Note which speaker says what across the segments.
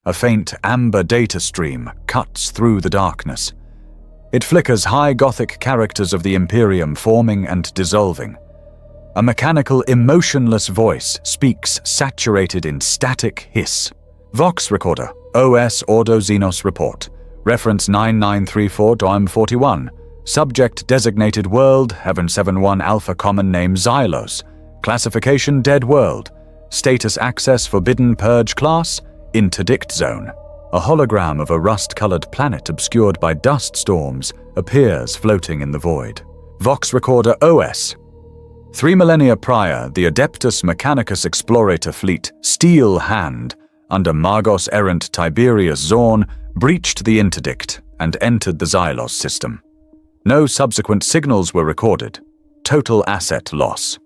Speaker 1: A faint amber data stream cuts through the darkness. It flickers high Gothic characters of the Imperium forming and dissolving. A mechanical, emotionless voice speaks saturated in static hiss. Vox recorder, OS Ordo Xenos report. Reference 9934-41. Subject designated world, Heaven 7-1 Alpha common name Xylos. Classification dead world. Status access forbidden purge class, interdict zone. A hologram of a rust-colored planet obscured by dust storms appears floating in the void. Vox recorder OS. 3 millennia prior, the Adeptus Mechanicus Explorator fleet, Steel Hand, under Magos errant Tiberius Zorn, breached the interdict and entered the Xylos system. No subsequent signals were recorded. Total asset loss.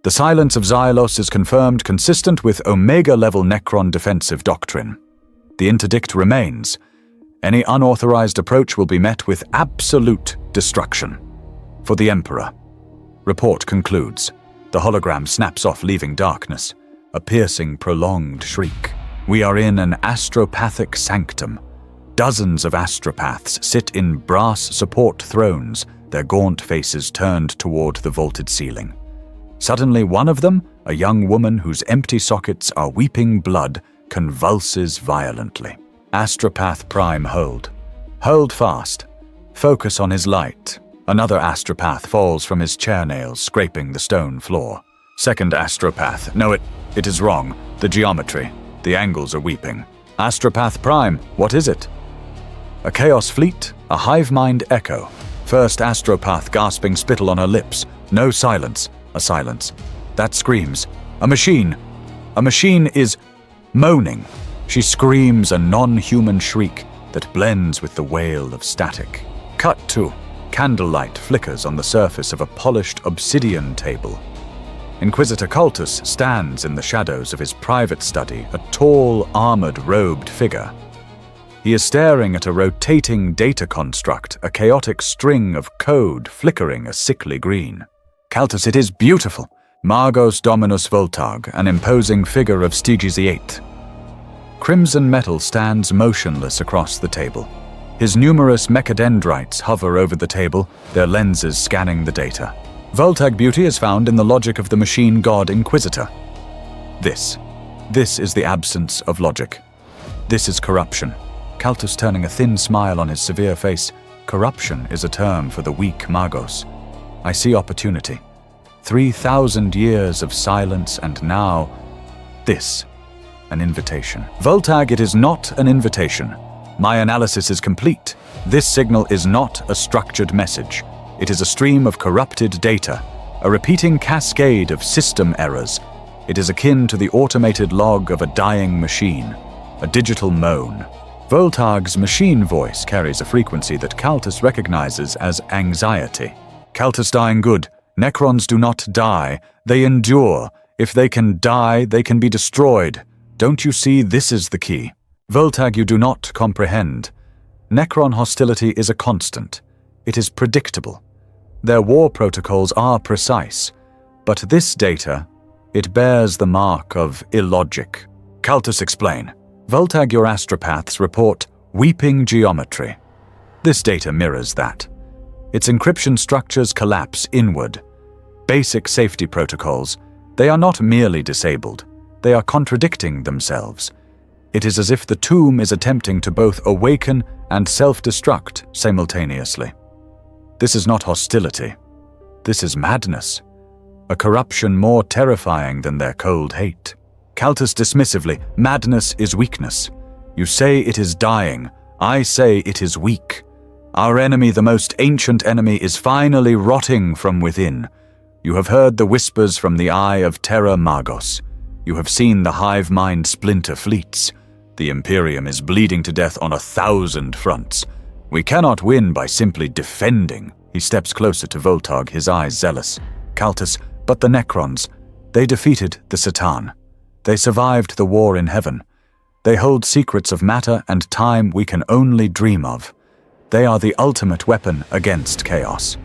Speaker 1: The silence of Xylos is confirmed consistent with Omega-level Necron defensive doctrine. The interdict remains. Any unauthorized approach will be met with absolute destruction. For the Emperor. Report concludes. The hologram snaps off, leaving darkness. A piercing, prolonged shriek. We are in an astropathic sanctum. Dozens of astropaths sit in brass support thrones, their gaunt faces turned toward the vaulted ceiling. Suddenly one of them, a young woman whose empty sockets are weeping blood, convulses violently. Astropath Prime hold. Hold fast. Focus on his light. Another astropath falls from his chair nails, scraping the stone floor. Second astropath. No, it is wrong. The geometry. The angles are weeping. Astropath Prime, what is it? A chaos fleet, a hive mind echo. First astropath gasping, spittle on her lips. No silence. A silence. That screams. A machine. A machine is moaning. She screams a non-human shriek that blends with the wail of static. Cut to. Candlelight flickers on the surface of a polished obsidian table. Inquisitor Cultus stands in the shadows of his private study, a tall, armored-robed figure. He is staring at a rotating data construct, a chaotic string of code flickering a sickly green. Cultus, it is beautiful. Magos Dominus Voltag, an imposing figure of Styges VIII. Crimson metal stands motionless across the table. His numerous mechadendrites hover over the table, their lenses scanning the data. Voltag beauty is found in the logic of the machine god Inquisitor. This is the absence of logic. This is corruption. Cultus turning a thin smile on his severe face. Corruption is a term for the weak Magos. I see opportunity. 3,000 years of silence, and now, this, an invitation. Voltag, it is not an invitation. My analysis is complete. This signal is not a structured message. It is a stream of corrupted data, a repeating cascade of system errors. It is akin to the automated log of a dying machine, a digital moan. Voltag's machine voice carries a frequency that Cultus recognizes as anxiety. Cultus dying good. Necrons do not die, they endure. If they can die, they can be destroyed. Don't you see, this is the key? Voltag, you do not comprehend. Necron hostility is a constant. It is predictable. Their war protocols are precise. But this data, it bears the mark of illogic. Cultus, explain. Voltag, your astropaths report weeping geometry. This data mirrors that. Its encryption structures collapse inward. Basic safety protocols, they are not merely disabled, they are contradicting themselves. It is as if the tomb is attempting to both awaken and self-destruct simultaneously. This is not hostility. This is madness. A corruption more terrifying than their cold hate. Cultus dismissively, madness is weakness. You say it is dying, I say it is weak. Our enemy, the most ancient enemy, is finally rotting from within. You have heard the whispers from the eye of Terra Magos. You have seen the hive mind splinter fleets. The Imperium is bleeding to death on 1,000 fronts. We cannot win by simply defending. He steps closer to Voltag, his eyes zealous. Cultus, but the Necrons, they defeated the Satan. They survived the war in heaven. They hold secrets of matter and time we can only dream of. They are the ultimate weapon against chaos.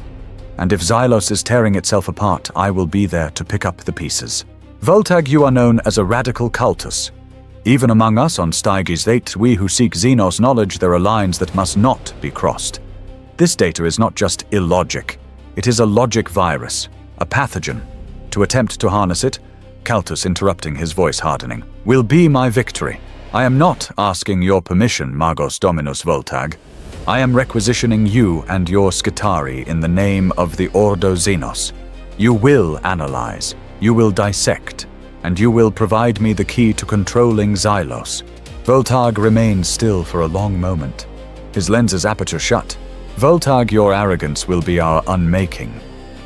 Speaker 1: And if Xylos is tearing itself apart, I will be there to pick up the pieces. Voltag, you are known as a radical cultus. Even among us on Stygies 8, we who seek Xenos knowledge, there are lines that must not be crossed. This data is not just illogic. It is a logic virus, a pathogen. To attempt to harness it, Caltus, interrupting, his voice hardening, will be my victory. I am not asking your permission, Magos Dominus Voltag. I am requisitioning you and your Skitari in the name of the Ordo Xenos. You will analyze, you will dissect, and you will provide me the key to controlling Xylos. Voltag remains still for a long moment, his lens's aperture shut. Voltag, your arrogance will be our unmaking.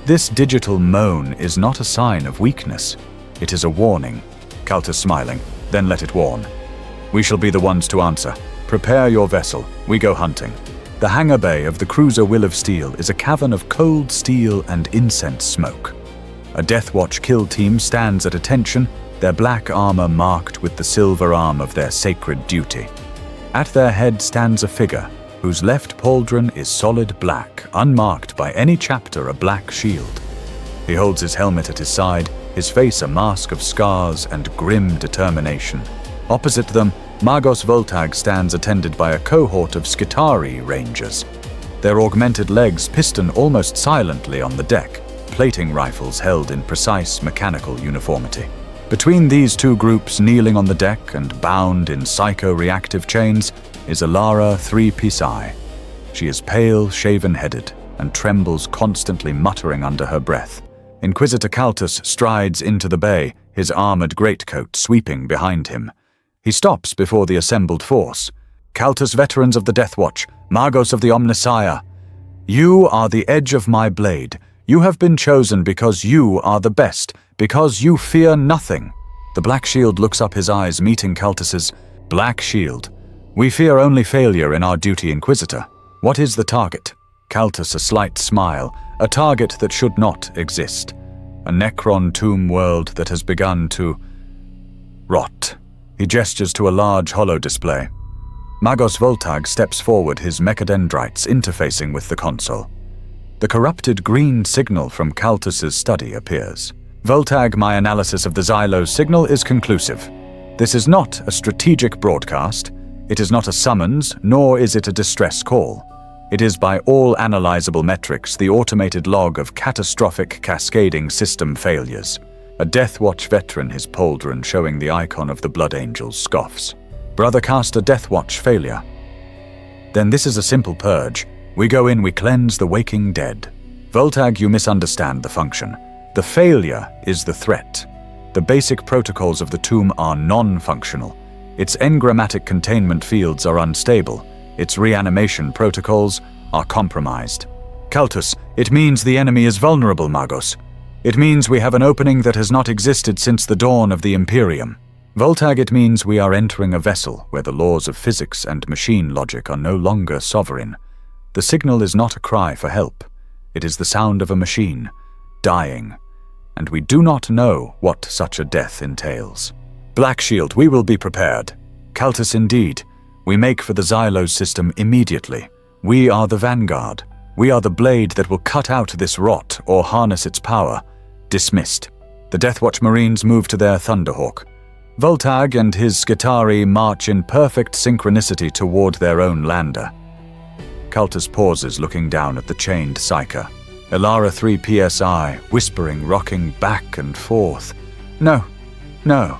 Speaker 1: This digital moan is not a sign of weakness. It is a warning. Caltus smiling, then let it warn. We shall be the ones to answer. Prepare your vessel. We go hunting. The hangar bay of the cruiser Will of Steel is a cavern of cold steel and incense smoke. A Deathwatch kill team stands at attention, their black armor marked with the silver arm of their sacred duty. At their head stands a figure whose left pauldron is solid black, unmarked by any chapter, a black shield. He holds his helmet at his side, his face a mask of scars and grim determination. Opposite them, Magos Voltag stands attended by a cohort of Skitari rangers. Their augmented legs piston almost silently on the deck, plating rifles held in precise mechanical uniformity. Between these two groups, kneeling on the deck and bound in psycho-reactive chains, is Alara 3 Pisai. She is pale, shaven-headed, and trembles, constantly muttering under her breath. Inquisitor Caltus strides into the bay, his armored greatcoat sweeping behind him. He stops before the assembled force. Caltus, veterans of the Deathwatch, Magos of the Omnissiah. You are the edge of my blade. You have been chosen because you are the best, because you fear nothing. The Black Shield looks up, his eyes meeting Caltus's. Black Shield. We fear only failure in our duty, Inquisitor. What is the target? Caltus, a slight smile. A target that should not exist. A Necron tomb world that has begun to rot. He gestures to a large hollow display. Magos Voltag steps forward, his mechadendrites interfacing with the console. The corrupted green signal from Caltus's study appears. Voltag, my analysis of the Xylos signal is conclusive. This is not a strategic broadcast. It is not a summons, nor is it a distress call. It is, by all analyzable metrics, the automated log of catastrophic cascading system failures. A Deathwatch veteran, his pauldron showing the icon of the Blood Angels, scoffs. Brother cast a Deathwatch failure. Then this is a simple purge. We go in, we cleanse the waking dead. Voltag, you misunderstand the function. The failure is the threat. The basic protocols of the tomb are non-functional. Its engrammatic containment fields are unstable. Its reanimation protocols are compromised. Caltus, it means the enemy is vulnerable, Magos. It means we have an opening that has not existed since the dawn of the Imperium. Voltag, it means we are entering a vessel where the laws of physics and machine logic are no longer sovereign. The signal is not a cry for help. It is the sound of a machine, dying, and we do not know what such a death entails. Black Shield, we will be prepared. Caltus, indeed. We make for the Xylos system immediately. We are the vanguard. We are the blade that will cut out this rot or harness its power. Dismissed. The Deathwatch Marines move to their Thunderhawk. Voltag and his Skitari march in perfect synchronicity toward their own lander. Caltus pauses, looking down at the chained Psyker. Alara 3 PSI, whispering, rocking back and forth. No, no.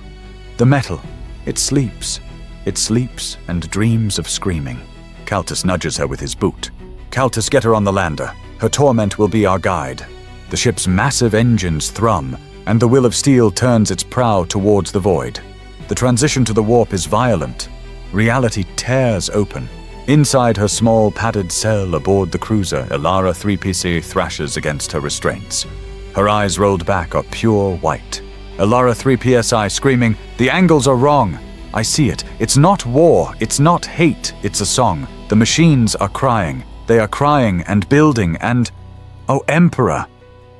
Speaker 1: The metal. It sleeps. It sleeps and dreams of screaming. Caltus nudges her with his boot. Caltus, get her on the lander. Her torment will be our guide. The ship's massive engines thrum, and the Will of Steel turns its prow towards the void. The transition to the warp is violent. Reality tears open. Inside her small padded cell aboard the cruiser, Alara 3PC thrashes against her restraints. Her eyes rolled back are pure white. Alara 3 PSI screaming, the angles are wrong. I see it. It's not war. It's not hate. It's a song. The machines are crying. They are crying and building and... Oh, Emperor!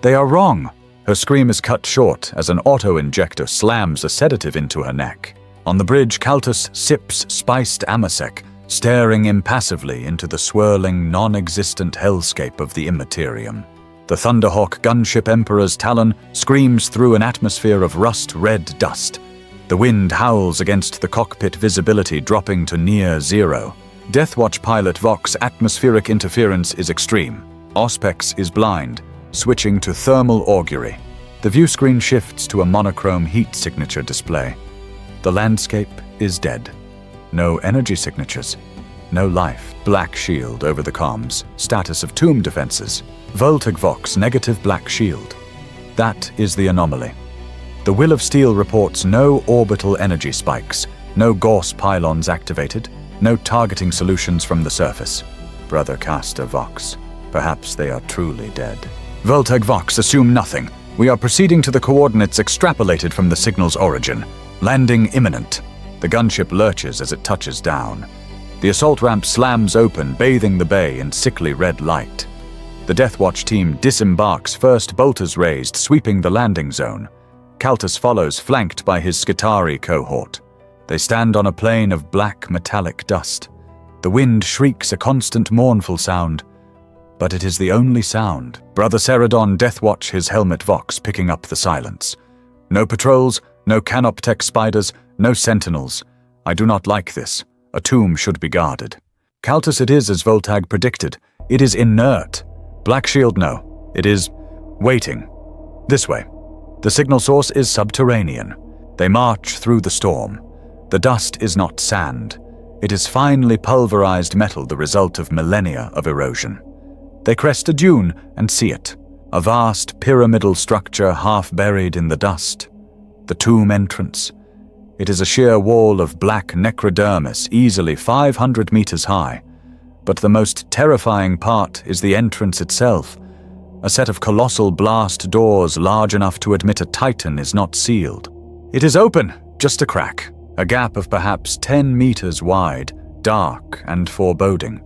Speaker 1: They are wrong. Her scream is cut short as an auto-injector slams a sedative into her neck. On the bridge, Caltus sips spiced amasec, staring impassively into the swirling, non-existent hellscape of the Imperium. The Thunderhawk gunship Emperor's Talon screams through an atmosphere of rust-red dust. The wind howls against the cockpit, visibility dropping to near zero. Deathwatch pilot Vox atmospheric interference is extreme. Auspex is blind, switching to thermal augury. The view screen shifts to a monochrome heat signature display. The landscape is dead. No energy signatures. No life. Black shield over the comms. Status of tomb defenses. Voltag Vox negative black shield. That is the anomaly. The Will of Steel reports no orbital energy spikes, no Gauss pylons activated, no targeting solutions from the surface. Brother Caster Vox. Perhaps they are truly dead. Voltag Vox, assume nothing. We are proceeding to the coordinates extrapolated from the signal's origin. Landing imminent. The gunship lurches as it touches down. The assault ramp slams open, bathing the bay in sickly red light. The Deathwatch team disembarks, first bolters raised, sweeping the landing zone. Caltus follows, flanked by his Skitarii cohort. They stand on a plain of black metallic dust. The wind shrieks a constant mournful sound. But it is the only sound. Brother Ceradon Deathwatch his helmet Vox, picking up the silence. No patrols, no canoptech spiders, no sentinels. I do not like this. A tomb should be guarded. Caltus it is as Voltag predicted. It is inert. Black shield no. It is waiting. This way. The signal source is subterranean. They march through the storm. The dust is not sand. It is finely pulverized metal, the result of millennia of erosion. They crest a dune and see it. A vast pyramidal structure half buried in the dust. The tomb entrance. It is a sheer wall of black necrodermis, easily 500 meters high. But the most terrifying part is the entrance itself. A set of colossal blast doors large enough to admit a titan is not sealed. It is open, just a crack, a gap of perhaps 10 meters wide, dark and foreboding.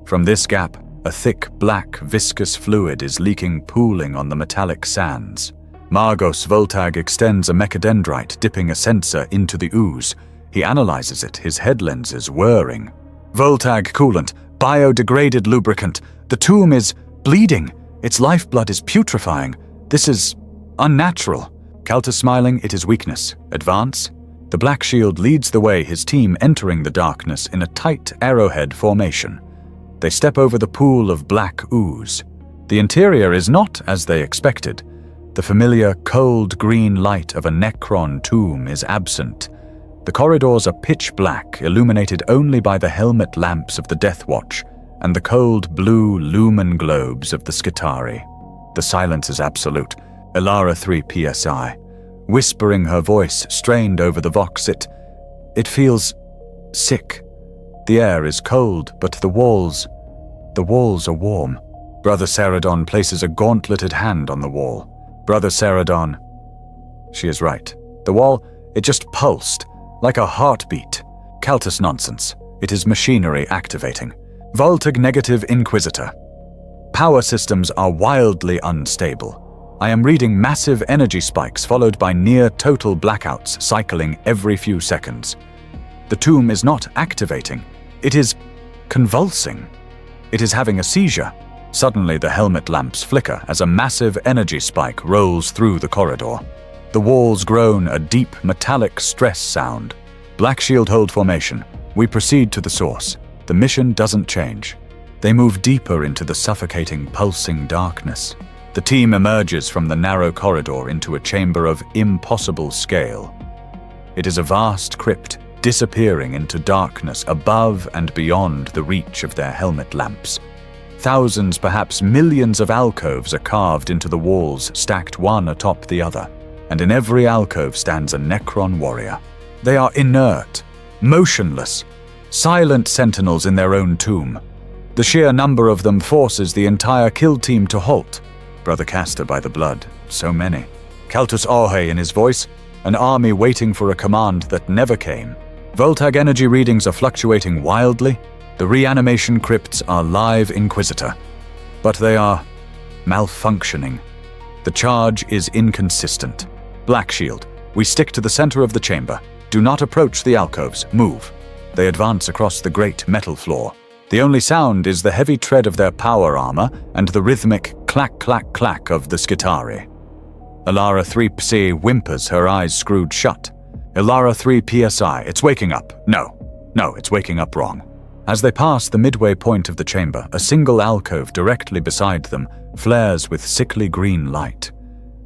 Speaker 1: From this gap, a thick, black, viscous fluid is leaking, pooling on the metallic sands. Margos Voltag extends a mechadendrite, dipping a sensor into the ooze. He analyzes it, his head lenses whirring. Voltag coolant, biodegraded lubricant. The tomb is bleeding. Its lifeblood is putrefying. This is unnatural. Caltus smiling, it is weakness. Advance. The Black Shield leads the way, his team entering the darkness in a tight arrowhead formation. They step over the pool of black ooze. The interior is not as they expected. The familiar cold green light of a Necron tomb is absent. The corridors are pitch black, illuminated only by the helmet lamps of the Deathwatch and the cold blue lumen globes of the Skitarii. The silence is absolute. Elara 3 PSI. Whispering her voice, strained over the Vox, it feels sick. The air is cold, but the walls are warm. Brother Ceradon places a gauntleted hand on the wall. Brother Ceradon. She is right. The wall, it just pulsed, like a heartbeat. Caltus nonsense. It is machinery activating. Voltag negative Inquisitor. Power systems are wildly unstable. I am reading massive energy spikes followed by near-total blackouts cycling every few seconds. The tomb is not activating. It is convulsing. It is having a seizure. Suddenly the helmet lamps flicker as a massive energy spike rolls through the corridor. The walls groan a deep metallic stress sound. Black Shield hold formation. We proceed to the source. The mission doesn't change. They move deeper into the suffocating, pulsing darkness. The team emerges from the narrow corridor into a chamber of impossible scale. It is a vast crypt, disappearing into darkness above and beyond the reach of their helmet lamps. Thousands, perhaps millions of alcoves are carved into the walls, stacked one atop the other, and in every alcove stands a Necron warrior. They are inert, motionless, silent sentinels in their own tomb. The sheer number of them forces the entire kill team to halt. Brother Caster by the blood, so many. Caltus Auhe in his voice, an army waiting for a command that never came. Voltag energy readings are fluctuating wildly. The reanimation crypts are live Inquisitor, but they are malfunctioning. The charge is inconsistent. Black Shield, we stick to the center of the chamber. Do not approach the alcoves. Move. They advance across the great metal floor. The only sound is the heavy tread of their power armor and the rhythmic clack-clack-clack of the Skitarii. Elara 3 Psi whimpers, her eyes screwed shut. Ilara 3 PSI, it's waking up. No, it's waking up wrong. As they pass the midway point of the chamber, a single alcove directly beside them flares with sickly green light.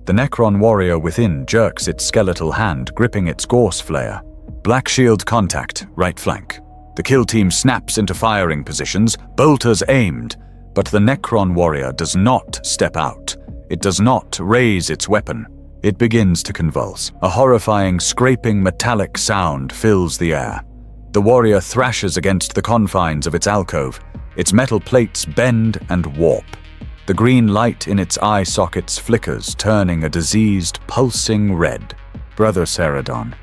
Speaker 1: The Necron warrior within jerks its skeletal hand, gripping its gorse flare. Black shield contact, right flank. The kill team snaps into firing positions, bolters aimed, but the Necron warrior does not step out. It does not raise its weapon. It begins to convulse. A horrifying, scraping metallic sound fills the air. The warrior thrashes against the confines of its alcove. Its metal plates bend and warp. The green light in its eye sockets flickers, turning a diseased, pulsing red. Brother Ceradon.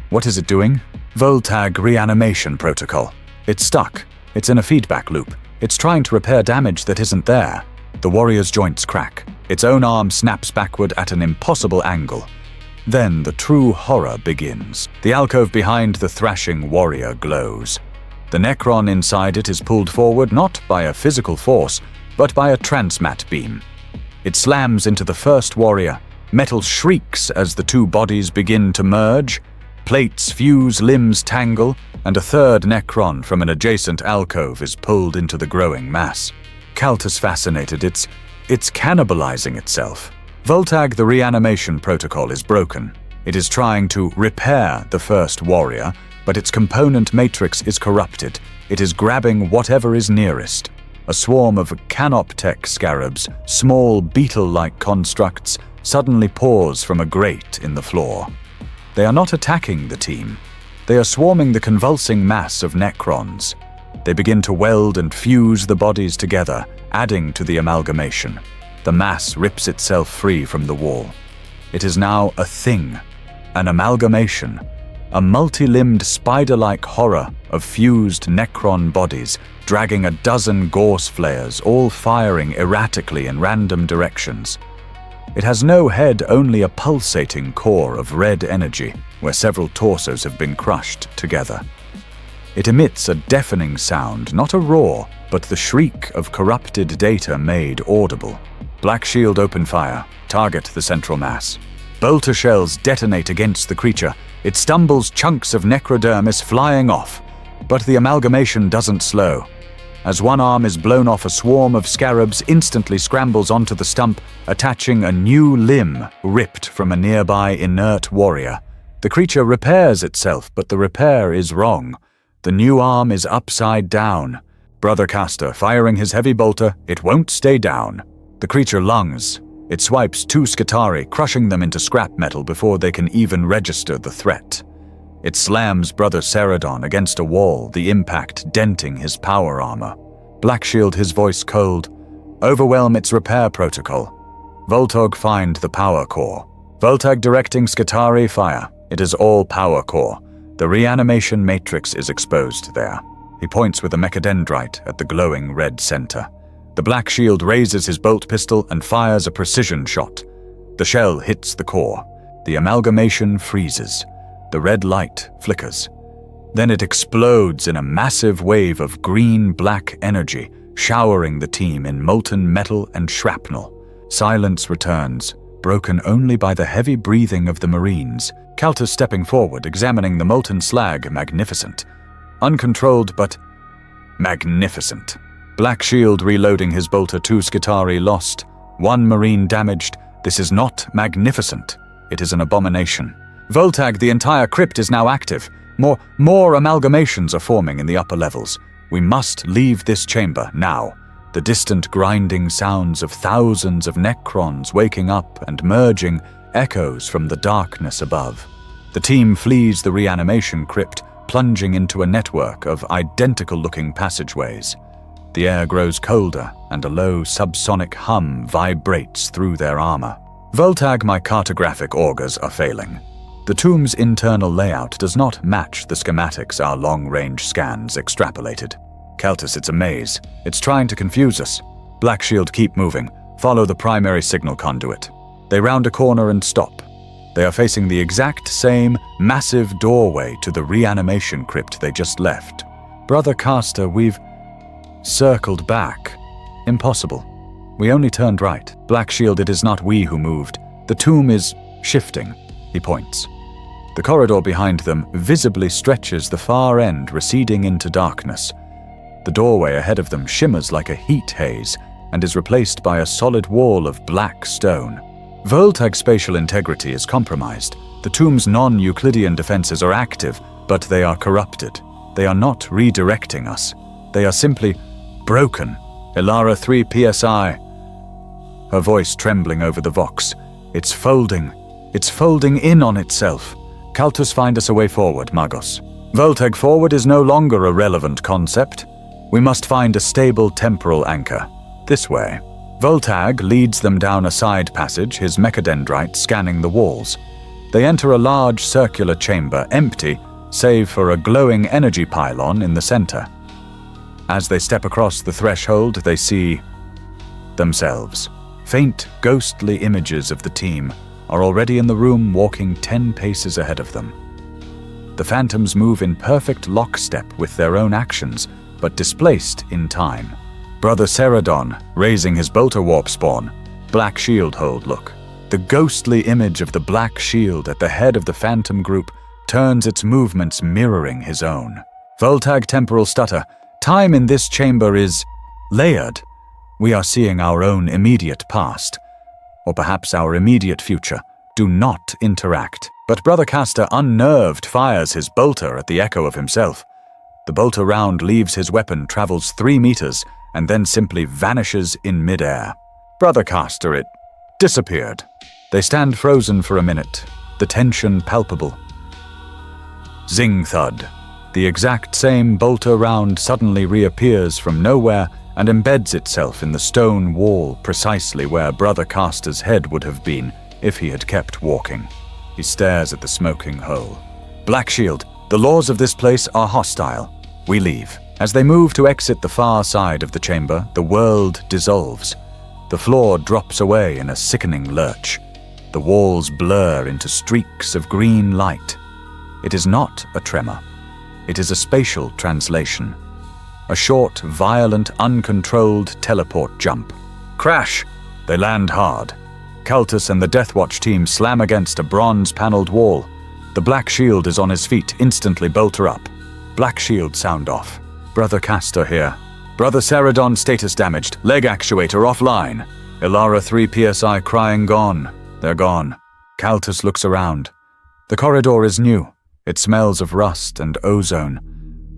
Speaker 1: What is it doing? Voltag reanimation protocol. It's stuck. It's in a feedback loop. It's trying to repair damage that isn't there. The warrior's joints crack. Its own arm snaps backward at an impossible angle. Then the true horror begins. The alcove behind the thrashing warrior glows. The Necron inside it is pulled forward not by a physical force, but by a transmat beam. It slams into the first warrior. Metal shrieks as the two bodies begin to merge. Plates fuse, limbs tangle, and a third Necron from an adjacent alcove is pulled into the growing mass. Caltus fascinated. It's cannibalizing itself. Voltag, the reanimation protocol, is broken. It is trying to repair the first warrior, but its component matrix is corrupted. It is grabbing whatever is nearest. A swarm of canoptech scarabs, small beetle-like constructs, suddenly pause from a grate in the floor. They are not attacking the team. They are swarming the convulsing mass of Necrons. They begin to weld and fuse the bodies together, adding to the amalgamation. The mass rips itself free from the wall. It is now a thing, an amalgamation, a multi-limbed spider-like horror of fused Necron bodies, dragging a dozen gorse flares, all firing erratically in random directions. It has no head, only a pulsating core of red energy, where several torsos have been crushed together. It emits a deafening sound, not a roar, but the shriek of corrupted data made audible. Black shield open fire, target the central mass. Bolter shells detonate against the creature. It stumbles, chunks of necrodermis flying off. But the amalgamation doesn't slow. As one arm is blown off, a swarm of scarabs instantly scrambles onto the stump, attaching a new limb ripped from a nearby inert warrior. The creature repairs itself, but the repair is wrong. The new arm is upside down. Brother Caster firing his heavy bolter, it won't stay down. The creature lunges. It swipes two Skitarii, crushing them into scrap metal before they can even register the threat. It slams Brother Ceradon against a wall, the impact denting his power armor. Black shield, his voice cold. Overwhelm its repair protocol. Voltog find the power core. Voltag directing Skitarii fire. It is all power core. The reanimation matrix is exposed there. He points with a mechadendrite at the glowing red center. The black shield raises his bolt pistol and fires a precision shot. The shell hits the core. The amalgamation freezes. The red light flickers. Then it explodes in a massive wave of green-black energy, showering the team in molten metal and shrapnel. Silence returns, broken only by the heavy breathing of the Marines. Caltus stepping forward, examining the molten slag, magnificent. Uncontrolled, but magnificent. Black shield reloading his bolter, two Skitarii lost. One Marine damaged. This is not magnificent. It is an abomination. Voltag, the entire crypt is now active. More amalgamations are forming in the upper levels. We must leave this chamber now. The distant grinding sounds of thousands of Necrons waking up and merging echoes from the darkness above. The team flees the reanimation crypt, plunging into a network of identical-looking passageways. The air grows colder, and a low subsonic hum vibrates through their armor. Voltag, my cartographic augurs are failing. The tomb's internal layout does not match the schematics our long-range scans extrapolated. Caltus, it's a maze. It's trying to confuse us. Black shield, keep moving. Follow the primary signal conduit. They round a corner and stop. They are facing the exact same massive doorway to the reanimation crypt they just left. Brother Caster, we've circled back. Impossible. We only turned right. Black shield, it is not we who moved. The tomb is shifting. He points. The The corridor behind them visibly stretches the far end, receding into darkness. The doorway ahead of them shimmers like a heat haze and is replaced by a solid wall of black stone. Voltag's spatial integrity is compromised. The tomb's non-Euclidean defenses are active, but they are corrupted. They are not redirecting us. They are simply broken. Ilara 3 PSI. Her voice trembling over the vox. It's folding. It's folding in on itself. Kaltus, find us a way forward, Magos. Voltag forward is no longer a relevant concept. We must find a stable temporal anchor. This way. Voltag leads them down a side passage, his mechadendrite scanning the walls. They enter a large circular chamber, empty, save for a glowing energy pylon in the center. As they step across the threshold, they see themselves. Faint, ghostly images of the team are already in the room, walking 10 paces ahead of them. The phantoms move in perfect lockstep with their own actions, but displaced in time. Brother Ceradon, raising his bolter warp spawn, black shield hold look. The ghostly image of the black shield at the head of the phantom group turns its movements mirroring his own. Voltag temporal stutter. Time in this chamber is layered. We are seeing our own immediate past, or perhaps our immediate future. Do not interact. But Brother Castor, unnerved, fires his bolter at the echo of himself. The bolter round leaves his weapon, travels 3 meters, and then simply vanishes in midair. Brother Castor, it disappeared. They stand frozen for a minute, the tension palpable. Zing thud. The exact same bolter round suddenly reappears from nowhere and embeds itself in the stone wall precisely where Brother Castor's head would have been if he had kept walking. He stares at the smoking hole. Black Shield, the laws of this place are hostile. We leave. As they move to exit the far side of the chamber, the world dissolves. The floor drops away in a sickening lurch. The walls blur into streaks of green light. It is not a tremor. It is a spatial translation. A short, violent, uncontrolled teleport jump. Crash! They land hard. Kaltus and the Deathwatch team slam against a bronze-paneled wall. The Black Shield is on his feet, instantly bolter up. Black Shield sound off. Brother Castor here. Brother Ceradon status damaged. Leg actuator offline. Ilara 3 PSI crying gone. They're gone. Kaltus looks around. The corridor is new. It smells of rust and ozone.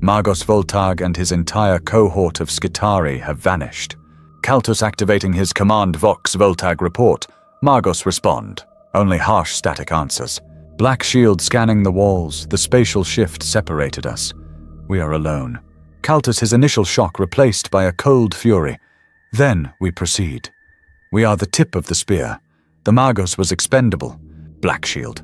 Speaker 1: Magos Voltag and his entire cohort of Skitari have vanished. Kaltus activating his command Vox Voltag report. Magos respond. Only harsh static answers. Black Shield scanning the walls. The spatial shift separated us. We are alone. Kaltus his initial shock replaced by a cold fury. Then we proceed. We are the tip of the spear. The Magos was expendable. Black Shield.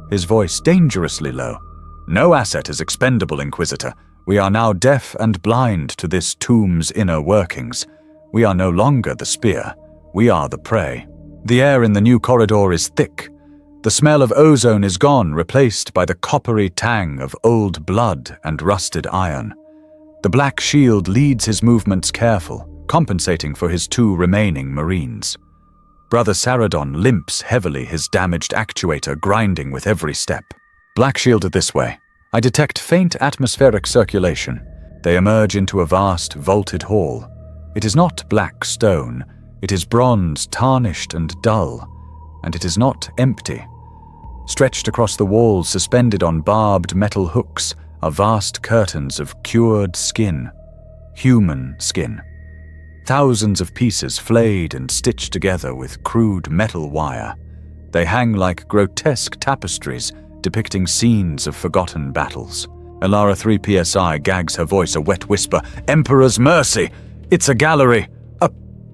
Speaker 1: His voice dangerously low. No asset is expendable, Inquisitor. We are now deaf and blind to this tomb's inner workings. We are no longer the spear. We are the prey. The air in the new corridor is thick. The smell of ozone is gone, replaced by the coppery tang of old blood and rusted iron. The Black Shield leads his movements careful, compensating for his 2 remaining Marines. Brother Ceradon limps heavily, his damaged actuator grinding with every step. Black Shielded this way. I detect faint atmospheric circulation. They emerge into a vast, vaulted hall. It is not black stone. It is bronze, tarnished and dull. And it is not empty. Stretched across the walls, suspended on barbed metal hooks, are vast curtains of cured skin. Human skin. Thousands of pieces flayed and stitched together with crude metal wire. They hang like grotesque tapestries depicting scenes of forgotten battles. Ilara 3 PSI gags her voice a wet whisper. Emperor's mercy! It's a gallery!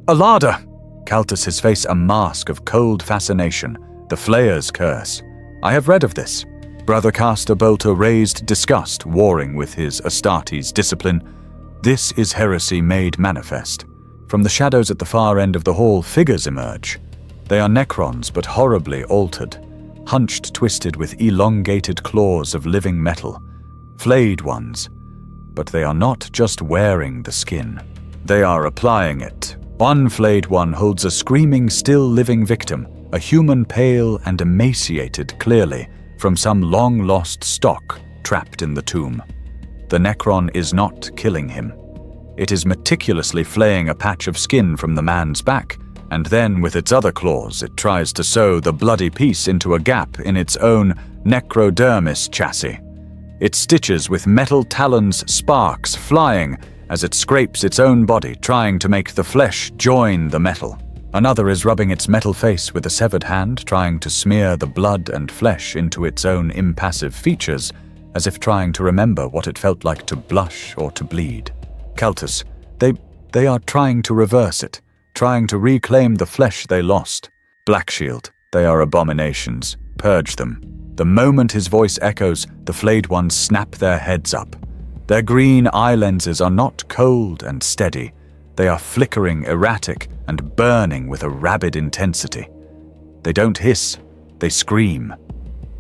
Speaker 1: A larder! Kaltus his face a mask of cold fascination. The Flayer's curse. I have read of this. Brother Castor Bolter raised disgust, warring with his Astartes discipline. This is heresy made manifest. From the shadows at the far end of the hall, figures emerge. They are Necrons, but horribly altered, hunched, twisted with elongated claws of living metal, flayed ones. But they are not just wearing the skin. They are applying it. One flayed one holds a screaming, still living victim, a human pale and emaciated clearly, from some long-lost stock trapped in the tomb. The Necron is not killing him. It is meticulously flaying a patch of skin from the man's back, and then with its other claws it tries to sew the bloody piece into a gap in its own necrodermis chassis. It stitches with metal talons, sparks flying as it scrapes its own body, trying to make the flesh join the metal. Another is rubbing its metal face with a severed hand, trying to smear the blood and flesh into its own impassive features, as if trying to remember what it felt like to blush or to bleed. Caltus, they are trying to reverse it, trying to reclaim the flesh they lost. Blackshield, they are abominations. Purge them. The moment his voice echoes, the flayed ones snap their heads up. Their green eye lenses are not cold and steady. They are flickering, erratic, and burning with a rabid intensity. They don't hiss, they scream.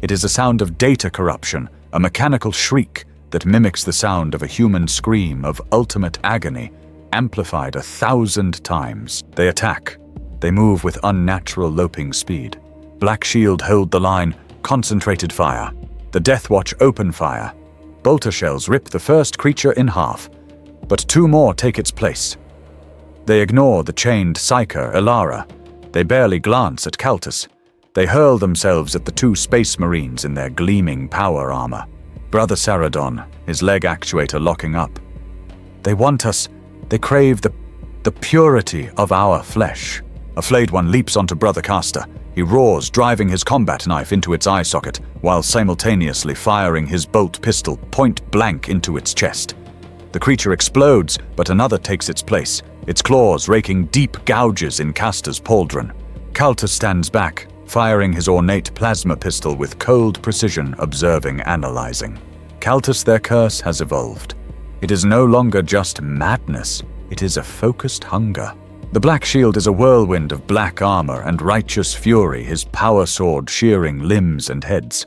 Speaker 1: It is a sound of data corruption, a mechanical shriek that mimics the sound of a human scream of ultimate agony, amplified 1,000 times. They attack. They move with unnatural loping speed. Black Shield hold the line, concentrated fire. The Death Watch open fire. Bolter shells rip the first creature in half, but 2 more take its place. They ignore the chained Psyker, Elara. They barely glance at Caltus. They hurl themselves at the 2 space marines in their gleaming power armor. Brother Saradon, his leg actuator locking up. They want us. They crave the purity of our flesh. A flayed one leaps onto Brother Caster. He roars, driving his combat knife into its eye socket, while simultaneously firing his bolt pistol point blank into its chest. The creature explodes, but another takes its place, its claws raking deep gouges in Caster's pauldron. Caltus stands back, firing his ornate plasma pistol with cold precision, observing, analyzing. Caltus, their curse, has evolved. It is no longer just madness, it is a focused hunger. The Black Shield is a whirlwind of black armor and righteous fury, his power sword shearing limbs and heads.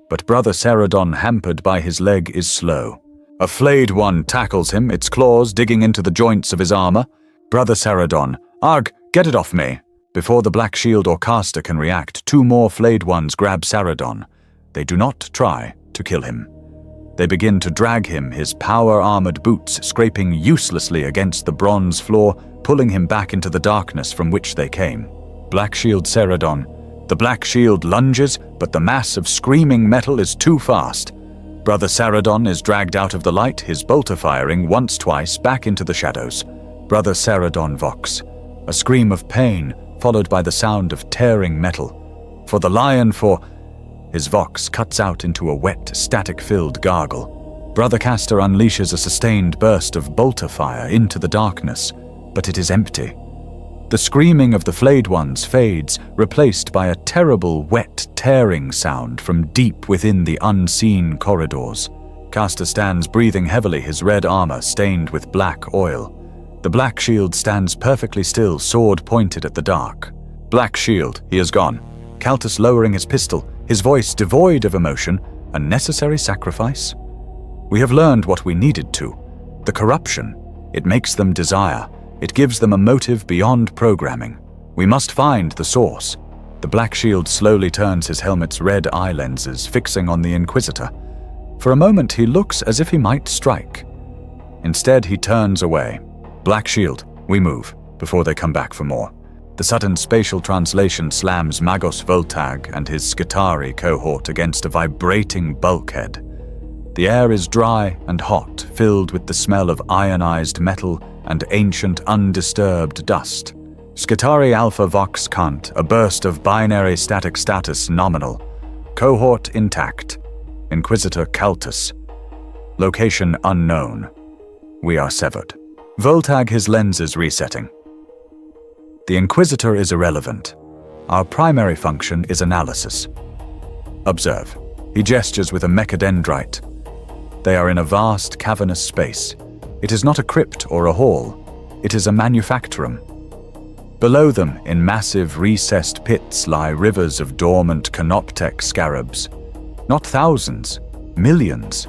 Speaker 1: But Brother Saradon, hampered by his leg, is slow. A flayed one tackles him, its claws digging into the joints of his armor. Brother Saradon, "Arg, get it off me!" Before the Black Shield or caster can react, 2 more flayed ones grab Saradon. They do not try to kill him. They begin to drag him, his power-armored boots scraping uselessly against the bronze floor, pulling him back into the darkness from which they came. Black Shield Saradon. The Black Shield lunges, but the mass of screaming metal is too fast. Brother Saradon is dragged out of the light, his bolter firing once-twice back into the shadows. Brother Saradon vox. A scream of pain, followed by the sound of tearing metal. For the lion, for... His vox cuts out into a wet, static-filled gargle. Brother Caster unleashes a sustained burst of bolter fire into the darkness, but it is empty. The screaming of the flayed ones fades, replaced by a terrible, wet, tearing sound from deep within the unseen corridors. Caster stands breathing heavily, his red armor stained with black oil. The Black Shield stands perfectly still, sword pointed at the dark. Black Shield, he is gone. Caltus lowering his pistol, his voice devoid of emotion, a necessary sacrifice? We have learned what we needed to. The corruption, it makes them desire. It gives them a motive beyond programming. We must find the source. The Black Shield slowly turns his helmet's red eye lenses, fixing on the Inquisitor. For a moment he looks as if he might strike. Instead he turns away. Black Shield, we move, before they come back for more. The sudden spatial translation slams Magos Voltag and his Skitari cohort against a vibrating bulkhead. The air is dry and hot, filled with the smell of ionized metal and ancient undisturbed dust. Skitari Alpha Vox Kant, a burst of binary static status nominal. Cohort intact. Inquisitor Caltus. Location unknown. We are severed. Voltag, his lenses resetting. The Inquisitor is irrelevant. Our primary function is analysis. Observe. He gestures with a mechadendrite. They are in a vast, cavernous space. It is not a crypt or a hall. It is a manufactorum. Below them, in massive, recessed pits, lie rivers of dormant canoptech scarabs. Not thousands, millions.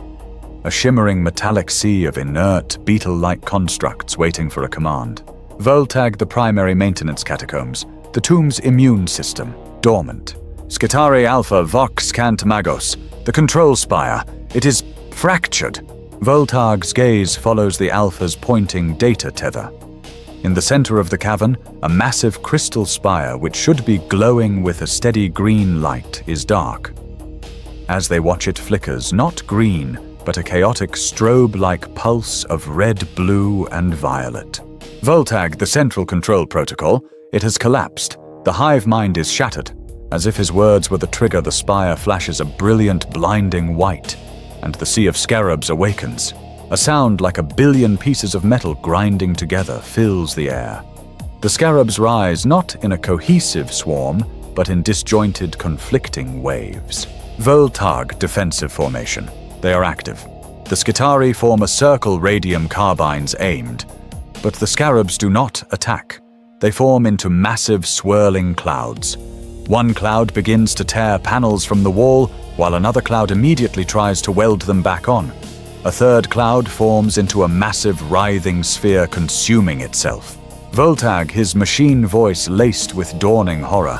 Speaker 1: A shimmering metallic sea of inert, beetle-like constructs waiting for a command. Voltag, the primary maintenance catacombs. The tomb's immune system, dormant. Skitari Alpha Vox Cant Magos, the control spire. It is fractured. Voltag's gaze follows the Alpha's pointing data tether. In the center of the cavern, a massive crystal spire which should be glowing with a steady green light is dark. As they watch it flickers, not green, but a chaotic strobe-like pulse of red, blue, and violet. Voltag, the central control protocol, it has collapsed. The hive mind is shattered. As if his words were the trigger, the spire flashes a brilliant, blinding white, and the sea of scarabs awakens. A sound like a billion pieces of metal grinding together fills the air. The scarabs rise not in a cohesive swarm, but in disjointed, conflicting waves. Voltag defensive formation. They are active. The Skitari form a circle, radium carbines aimed. But the scarabs do not attack. They form into massive, swirling clouds. One cloud begins to tear panels from the wall, while another cloud immediately tries to weld them back on. A third cloud forms into a massive, writhing sphere consuming itself. Voltag, his machine voice laced with dawning horror.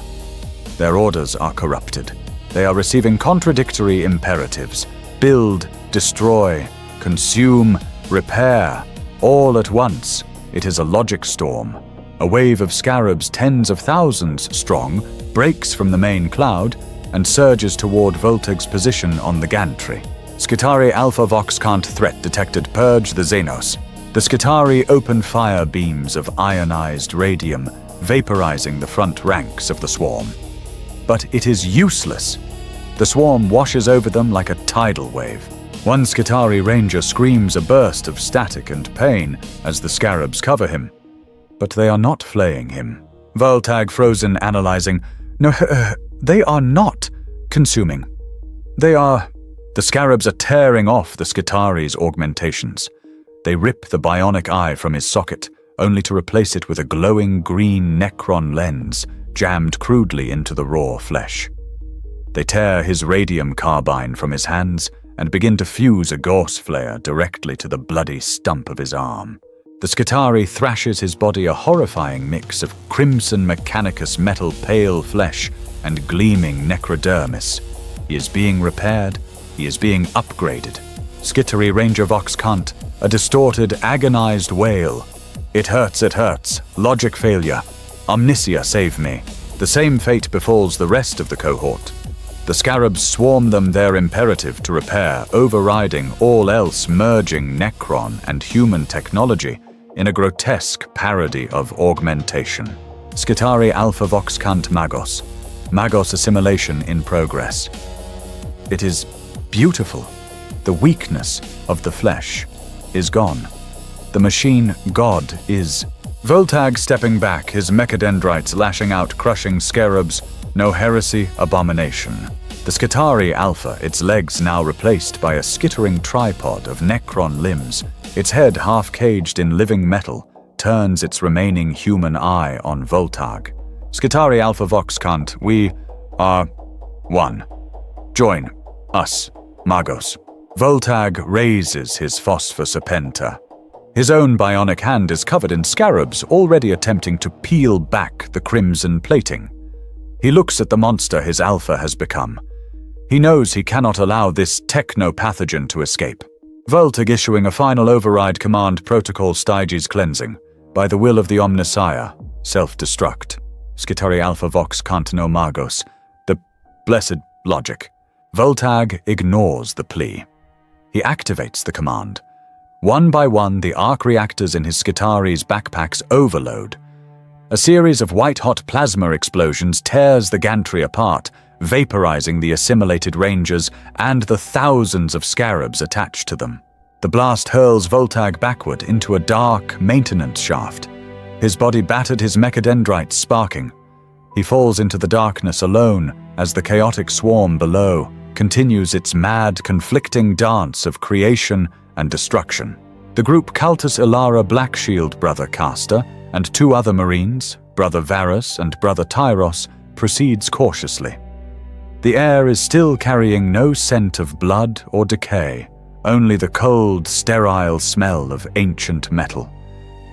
Speaker 1: Their orders are corrupted. They are receiving contradictory imperatives. Build, destroy, consume, repair, all at once. It is a logic storm. A wave of scarabs tens of thousands strong breaks from the main cloud and surges toward Voltag's position on the gantry. Skitari Alpha Vox Cant threat detected. Purge the Xenos. The Skitari open fire beams of ionized radium, vaporizing the front ranks of the swarm. But it is useless. The swarm washes over them like a tidal wave. One Skitari ranger screams a burst of static and pain as the scarabs cover him. But they are not flaying him. Voltag frozen, analyzing. No, they are not consuming. They are... The scarabs are tearing off the Skitari's augmentations. They rip the bionic eye from his socket, only to replace it with a glowing green Necron lens jammed crudely into the raw flesh. They tear his radium carbine from his hands and begin to fuse a Gauss flare directly to the bloody stump of his arm. The Skitari thrashes his body a horrifying mix of crimson mechanicus metal pale flesh and gleaming necrodermis. He is being repaired. He is being upgraded. Skitari Ranger Vox Cant, a distorted, agonized wail. It hurts. Logic failure. Omnisia, save me. The same fate befalls the rest of the cohort. The scarabs swarm them their imperative to repair, overriding all else, merging Necron and human technology in a grotesque parody of augmentation. Skitari Alpha Vox Cant Magos. Magos assimilation in progress. It is beautiful. The weakness of the flesh is gone. The machine god is. Voltag stepping back, his mechadendrites lashing out, crushing scarabs. No heresy, abomination. The Skitari Alpha, its legs now replaced by a skittering tripod of Necron limbs, its head half caged in living metal, turns its remaining human eye on Voltag. Skitari Alpha Vox Cant, we are one. Join us, Magos. Voltag raises his Phosphor Serpenta. His own bionic hand is covered in scarabs, already attempting to peel back the crimson plating. He looks at the monster his Alpha has become. He knows he cannot allow this techno-pathogen to escape. Voltag issuing a final override command protocol Styges cleansing. By the will of the Omnissiah, self-destruct. Skitari Alpha Vox Cant no Magos. The blessed logic. Voltag ignores the plea. He activates the command. One by one, the arc reactors in his Skitari's backpacks overload. A series of white-hot plasma explosions tears the gantry apart, vaporizing the assimilated rangers and the thousands of scarabs attached to them. The blast hurls Voltag backward into a dark maintenance shaft. His body battered, his mechadendrites sparking. He falls into the darkness alone as the chaotic swarm below continues its mad, conflicting dance of creation and destruction. The group Cultus Ilara Blackshield Brother Caster and two other Marines, Brother Varus and Brother Tyros, proceeds cautiously. The air is still carrying no scent of blood or decay, only the cold, sterile smell of ancient metal.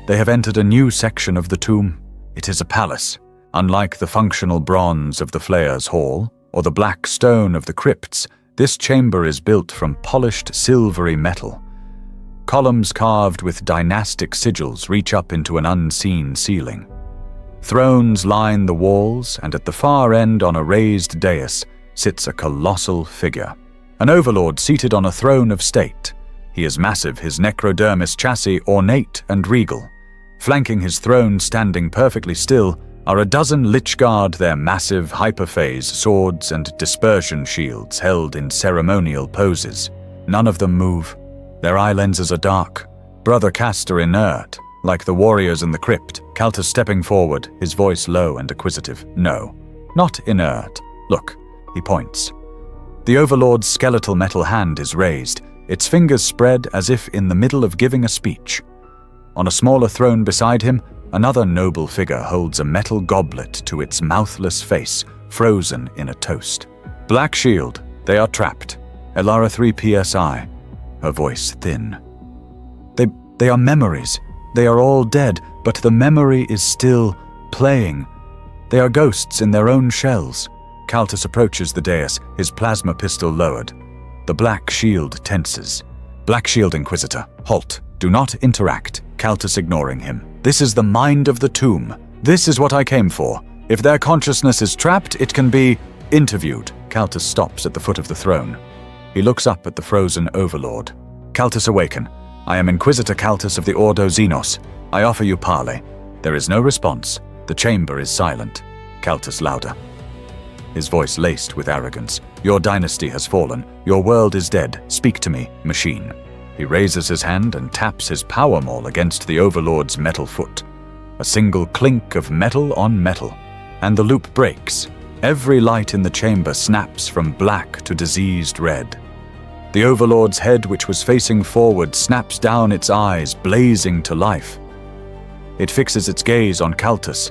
Speaker 1: They have entered a new section of the tomb. It is a palace. Unlike the functional bronze of the Flayer's Hall, or the black stone of the crypts, this chamber is built from polished silvery metal. Columns carved with dynastic sigils reach up into an unseen ceiling. Thrones line the walls, and at the far end on a raised dais sits a colossal figure. An overlord seated on a throne of state. He is massive, his necrodermis chassis ornate and regal. Flanking his throne, standing perfectly still, are a dozen Lichguard, their massive hyperphase swords and dispersion shields held in ceremonial poses. None of them move. Their eye lenses are dark. Brother Castor inert, like the warriors in the crypt. Caltus stepping forward, his voice low and acquisitive. No, not inert. Look, he points. The Overlord's skeletal metal hand is raised, its fingers spread as if in the middle of giving a speech. On a smaller throne beside him, another noble figure holds a metal goblet to its mouthless face, frozen in a toast. Black shield, they are trapped. Elara 3 PSI, her voice thin. They are memories. They are all dead, but the memory is still playing. They are ghosts in their own shells. Caltus approaches the dais, his plasma pistol lowered. The black shield tenses. Black shield Inquisitor, halt. Do not interact. Caltus ignoring him. This is the mind of the tomb. This is what I came for. If their consciousness is trapped, it can be interviewed. Caltus stops at the foot of the throne. He looks up at the frozen Overlord. Caltus awaken. I am Inquisitor Caltus of the Ordo Xenos. I offer you parley. There is no response. The chamber is silent. Caltus louder. His voice laced with arrogance. Your dynasty has fallen. Your world is dead. Speak to me, machine. He raises his hand and taps his power maul against the Overlord's metal foot. A single clink of metal on metal, and the loop breaks. Every light in the chamber snaps from black to diseased red. The Overlord's head, which was facing forward, snaps down, its eyes blazing to life. It fixes its gaze on Caltus.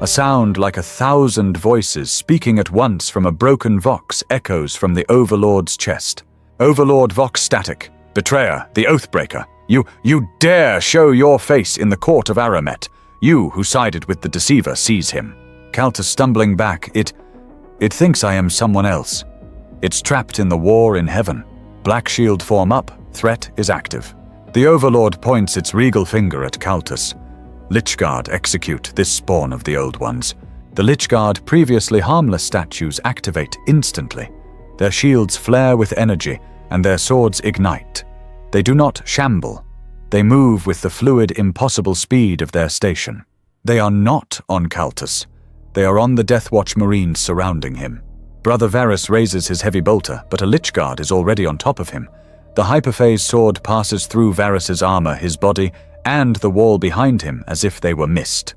Speaker 1: A sound like 1,000 voices speaking at once from a broken vox echoes from the Overlord's chest. Overlord Vox static. Betrayer, the Oathbreaker. You dare show your face in the court of Aramet. You who sided with the deceiver seize him. Caltus stumbling back. It thinks I am someone else. It's trapped in the war in heaven. Black shield form up. Threat is active. The Overlord points its regal finger at Caltus. Lichguard execute this spawn of the Old Ones. The Lichguard, previously harmless statues, activate instantly. Their shields flare with energy, and their swords ignite. They do not shamble. They move with the fluid, impossible speed of their station. They are not on Caltus. They are on the Deathwatch Marines surrounding him. Brother Varus raises his heavy bolter, but a Lichguard is already on top of him. The hyperphase sword passes through Varus's armor, his body, and the wall behind him as if they were mist.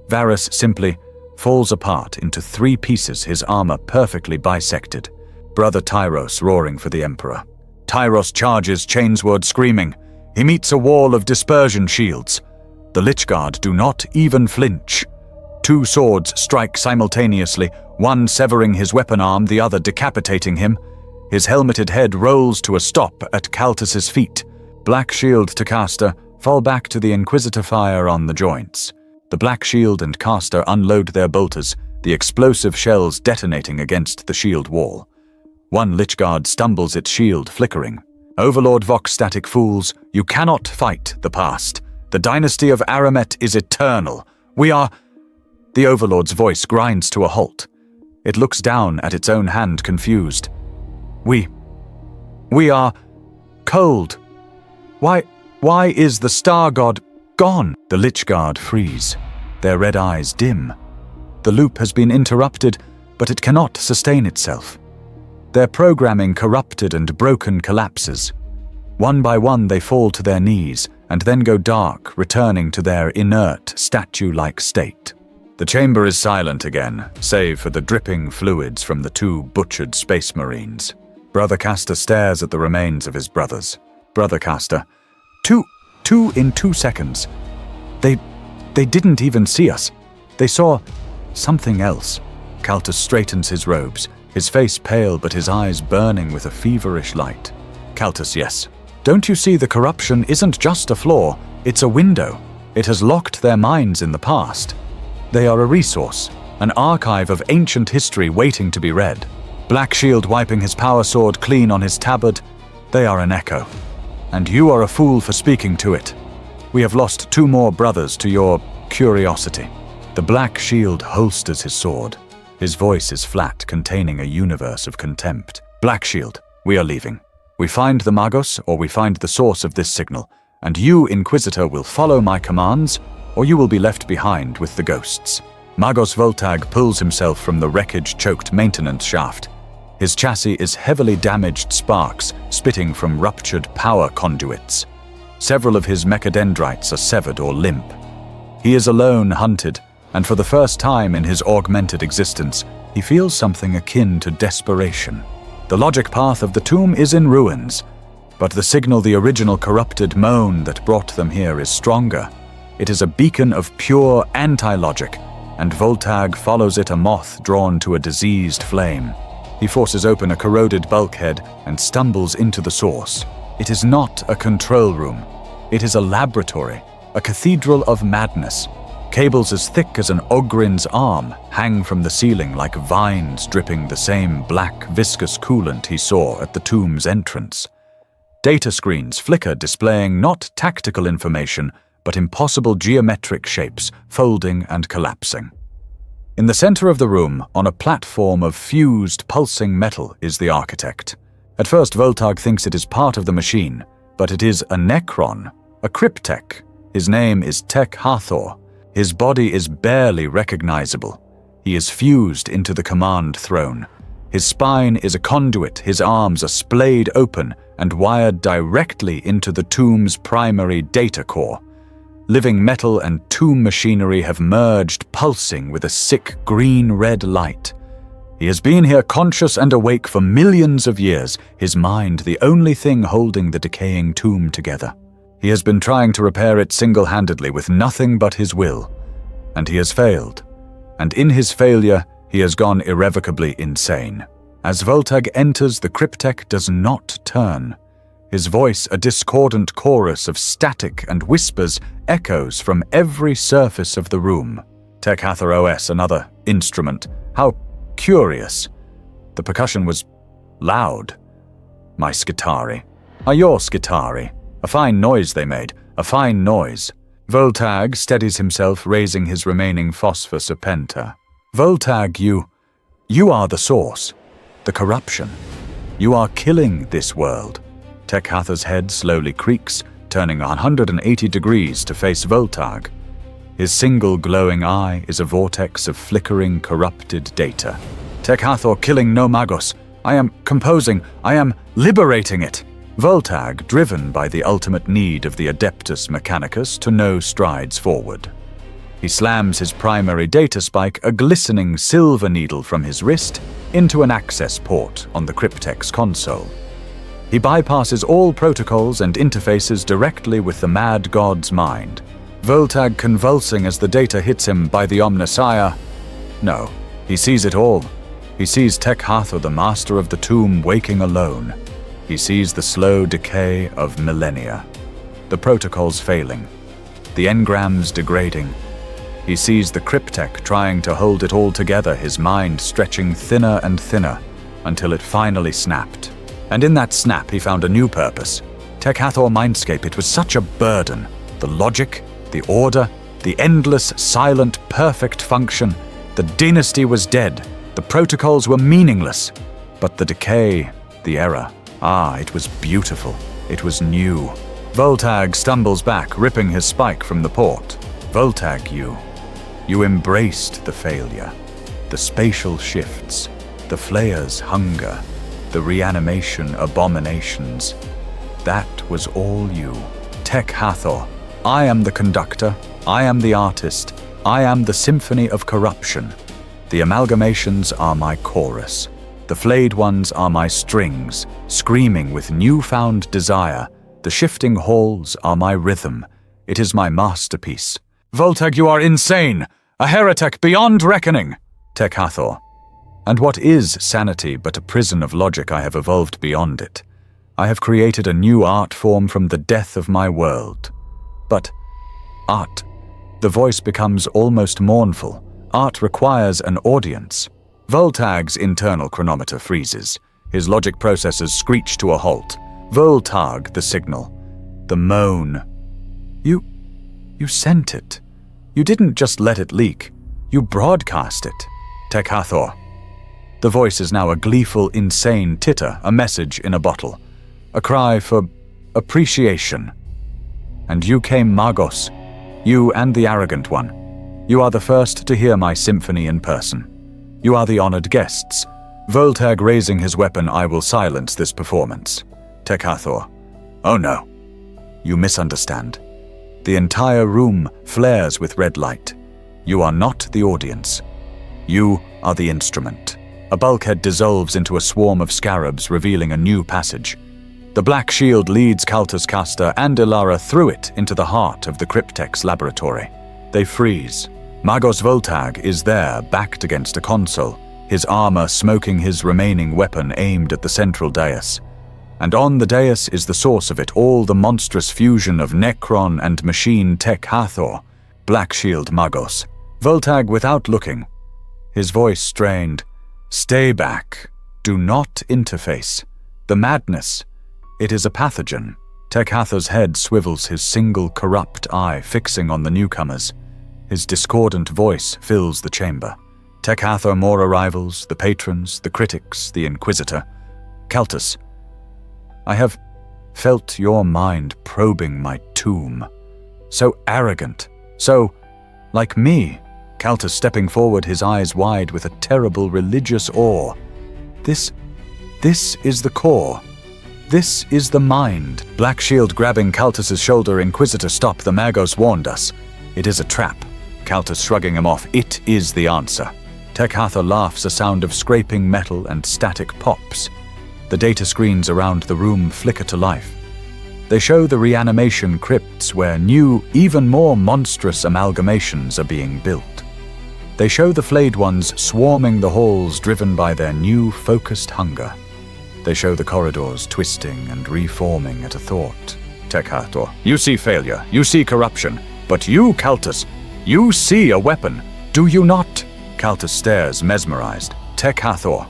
Speaker 1: Varus simply falls apart into 3 pieces, his armor perfectly bisected. Brother Tyros roaring for the Emperor. Tyros charges, chainsword screaming. He meets a wall of dispersion shields. The Lichguard do not even flinch. 2 swords strike simultaneously, one severing his weapon arm, the other decapitating him. His helmeted head rolls to a stop at Caltus's feet. Black shield to caster, fall back to the Inquisitor fire on the joints. The Black Shield and caster unload their bolters, the explosive shells detonating against the shield wall. One Lichguard stumbles, its shield flickering. Overlord Vox static fools, you cannot fight the past. The dynasty of Aramet is eternal. We are... The Overlord's voice grinds to a halt. It looks down at its own hand, confused. We are cold. Why is the star god gone? The Lichguard freeze, their red eyes dim. The loop has been interrupted, but it cannot sustain itself. Their programming corrupted and broken collapses. One by one they fall to their knees, and then go dark, returning to their inert, statue-like state. The chamber is silent again, save for the dripping fluids from the 2 butchered space marines. Brother Castor stares at the remains of his brothers. Brother Castor, two in 2 seconds. They didn't even see us. They saw something else. Caltus straightens his robes, his face pale but his eyes burning with a feverish light. Caltus, yes. Don't you see the corruption isn't just a flaw, it's a window. It has locked their minds in the past. They are a resource, an archive of ancient history waiting to be read. Black Shield wiping his power sword clean on his tabard. They are an echo. And you are a fool for speaking to it. We have lost 2 more brothers to your curiosity. The Black Shield holsters his sword. His voice is flat, containing a universe of contempt. Black Shield, we are leaving. We find the Magos, or we find the source of this signal, and you, Inquisitor, will follow my commands, or you will be left behind with the ghosts. Magos Voltag pulls himself from the wreckage-choked maintenance shaft. His chassis is heavily damaged sparks, spitting from ruptured power conduits. Several of his mechadendrites are severed or limp. He is alone, hunted, and for the first time in his augmented existence, he feels something akin to desperation. The logic path of the tomb is in ruins, but the signal the original corrupted moan that brought them here is stronger. It is a beacon of pure anti-logic, and Voltag follows it, a moth drawn to a diseased flame. He forces open a corroded bulkhead and stumbles into the source. It is not a control room. It is a laboratory, a cathedral of madness. Cables as thick as an Ogrin's arm hang from the ceiling like vines dripping the same black, viscous coolant he saw at the tomb's entrance. Data screens flicker, displaying not tactical information, but impossible geometric shapes, folding and collapsing. In the center of the room, on a platform of fused, pulsing metal, is the architect. At first, Voltag thinks it is part of the machine, but it is a Necron, a cryptech. His name is Tech Hathor. His body is barely recognizable. He is fused into the command throne. His spine is a conduit, his arms are splayed open and wired directly into the tomb's primary data core. Living metal and tomb machinery have merged, pulsing with a sick green-red light. He has been here conscious and awake for millions of years, his mind the only thing holding the decaying tomb together. He has been trying to repair it single-handedly with nothing but his will, and he has failed. And in his failure, he has gone irrevocably insane. As Voltag enters, the cryptech does not turn. His voice, a discordant chorus of static and whispers, echoes from every surface of the room. Tech Hathor OS, another instrument. How curious. The percussion was loud. My skitari. Are your skitari? A fine noise they made, a fine noise. Voltag steadies himself, raising his remaining phosphor serpenta. Voltag, you are the source, the corruption. You are killing this world. Tech Hathor's head slowly creaks, turning 180 degrees to face Voltag. His single glowing eye is a vortex of flickering, corrupted data. Tech Hathor, killing no Magos. I am composing, I am liberating it. Voltag, driven by the ultimate need of the Adeptus Mechanicus to no strides forward. He slams his primary data spike, a glistening silver needle from his wrist, into an access port on the cryptech's console. He bypasses all protocols and interfaces directly with the mad god's mind. Voltag convulsing as the data hits him by the Omnissiah. No, he sees it all. He sees Tech Hathor, the master of the tomb, waking alone. He sees the slow decay of millennia, the protocols failing, the engrams degrading. He sees the cryptech trying to hold it all together, his mind stretching thinner and thinner, until it finally snapped. And in that snap he found a new purpose. Tech Hathor Mindscape, it was such a burden. The logic, the order, the endless, silent, perfect function. The dynasty was dead, the protocols were meaningless. But the decay, the error, it was beautiful. It was new. Voltag stumbles back, ripping his spike from the port. Voltag, you embraced the failure, the spatial shifts, the flayer's hunger, the reanimation abominations. That was all you. Tech Hathor, I am the conductor, I am the artist, I am the symphony of corruption. The amalgamations are my chorus. The flayed ones are my strings, screaming with newfound desire. The shifting halls are my rhythm. It is my masterpiece. Voltag, you are insane! A heretic beyond reckoning! Tech Hathor. And what is sanity but a prison of logic? I have evolved beyond it. I have created a new art form from the death of my world. But art. The voice becomes almost mournful. Art requires an audience. Voltag's internal chronometer freezes. His logic processors screech to a halt. Voltag, the signal. The moan. You sent it. You didn't just let it leak. You broadcast it. Tech Hathor. The voice is now a gleeful, insane titter, a message in a bottle. A cry for appreciation. And you came, Magos. You and the arrogant one. You are the first to hear my symphony in person. You are the honored guests. Voltag raising his weapon, I will silence this performance. Tech Hathor. Oh no. You misunderstand. The entire room flares with red light. You are not the audience. You are the instrument. A bulkhead dissolves into a swarm of scarabs, revealing a new passage. The black shield leads Kaltus Caster and Ilara through it into the heart of the Cryptek's laboratory. They freeze. Magos Voltag is there, backed against a console, his armor smoking, his remaining weapon aimed at the central dais. And on the dais is the source of it all, the monstrous fusion of Necron and machine Tech Hathor, Black Shield Magos. Voltag without looking. His voice strained. Stay back. Do not interface. The madness. It is a pathogen. Tech Hathor's head swivels, his single corrupt eye fixing on the newcomers. His discordant voice fills the chamber. Tech Hathor, more arrivals, the patrons, the critics, the Inquisitor. Kaltus. I have felt your mind probing my tomb. So arrogant, so like me. Kaltus stepping forward, his eyes wide with a terrible religious awe. This is the core. This is the mind. Black Shield grabbing Kaltus's shoulder. Inquisitor, stop, the Magos warned us. It is a trap. Kaltus shrugging him off. It is the answer. Tech Hathor laughs, a sound of scraping metal and static pops. The data screens around the room flicker to life. They show the reanimation crypts where new, even more monstrous amalgamations are being built. They show the flayed ones swarming the halls, driven by their new, focused hunger. They show the corridors twisting and reforming at a thought. Tech Hathor, you see failure, you see corruption, but you, Kaltus, you see a weapon, do you not? Kaltus stares, mesmerized. Tech Hathor,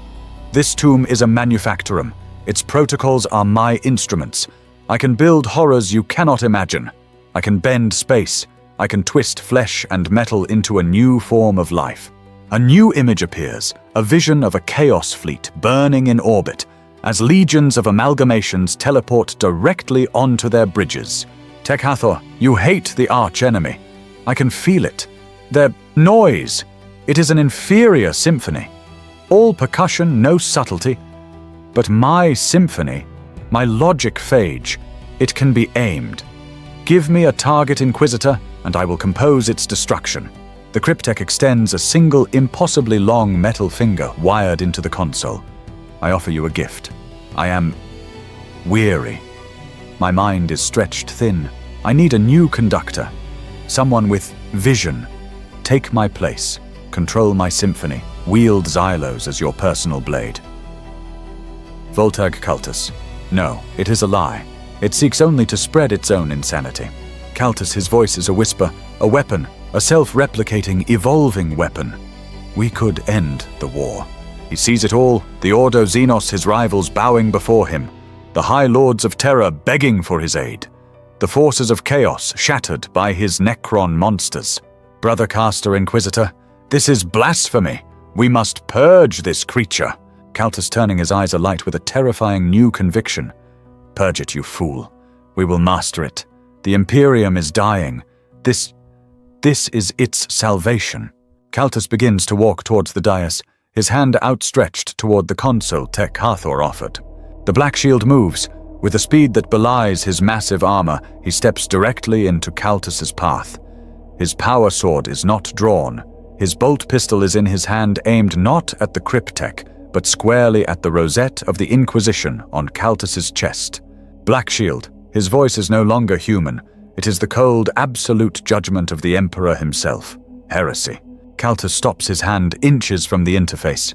Speaker 1: this tomb is a manufactorum. Its protocols are my instruments. I can build horrors you cannot imagine. I can bend space. I can twist flesh and metal into a new form of life. A new image appears, a vision of a chaos fleet burning in orbit, as legions of amalgamations teleport directly onto their bridges. Tech Hathor, you hate the arch-enemy. I can feel it. Their noise. It is an inferior symphony. All percussion, no subtlety. But my symphony, my logic phage, it can be aimed. Give me a target, Inquisitor, and I will compose its destruction. The Cryptek extends a single, impossibly long metal finger wired into the console. I offer you a gift. I am weary. My mind is stretched thin. I need a new conductor. Someone with vision. Take my place. Control my symphony. Wield Xylos as your personal blade. Voltag Kaltus. No, it is a lie. It seeks only to spread its own insanity. Kaltus, his voice is a whisper, a weapon, a self-replicating, evolving weapon. We could end the war. He sees it all, the Ordo Xenos, his rivals bowing before him, the High Lords of Terror begging for his aid, the forces of chaos shattered by his Necron monsters. Brother Caster, Inquisitor, this is blasphemy. We must purge this creature. Kaltus turning his eyes alight with a terrifying new conviction. Purge it, you fool. We will master it. The Imperium is dying. This is its salvation. Kaltus begins to walk towards the dais, his hand outstretched toward the console Tech Hathor offered. The Black Shield moves. With a speed that belies his massive armor, he steps directly into Kaltus's path. His power sword is not drawn. His bolt pistol is in his hand, aimed not at the Cryptek, but squarely at the rosette of the Inquisition on Kaltus's chest. Black Shield, his voice is no longer human. It is the cold, absolute judgment of the Emperor himself. Heresy. Kaltus stops his hand inches from the interface.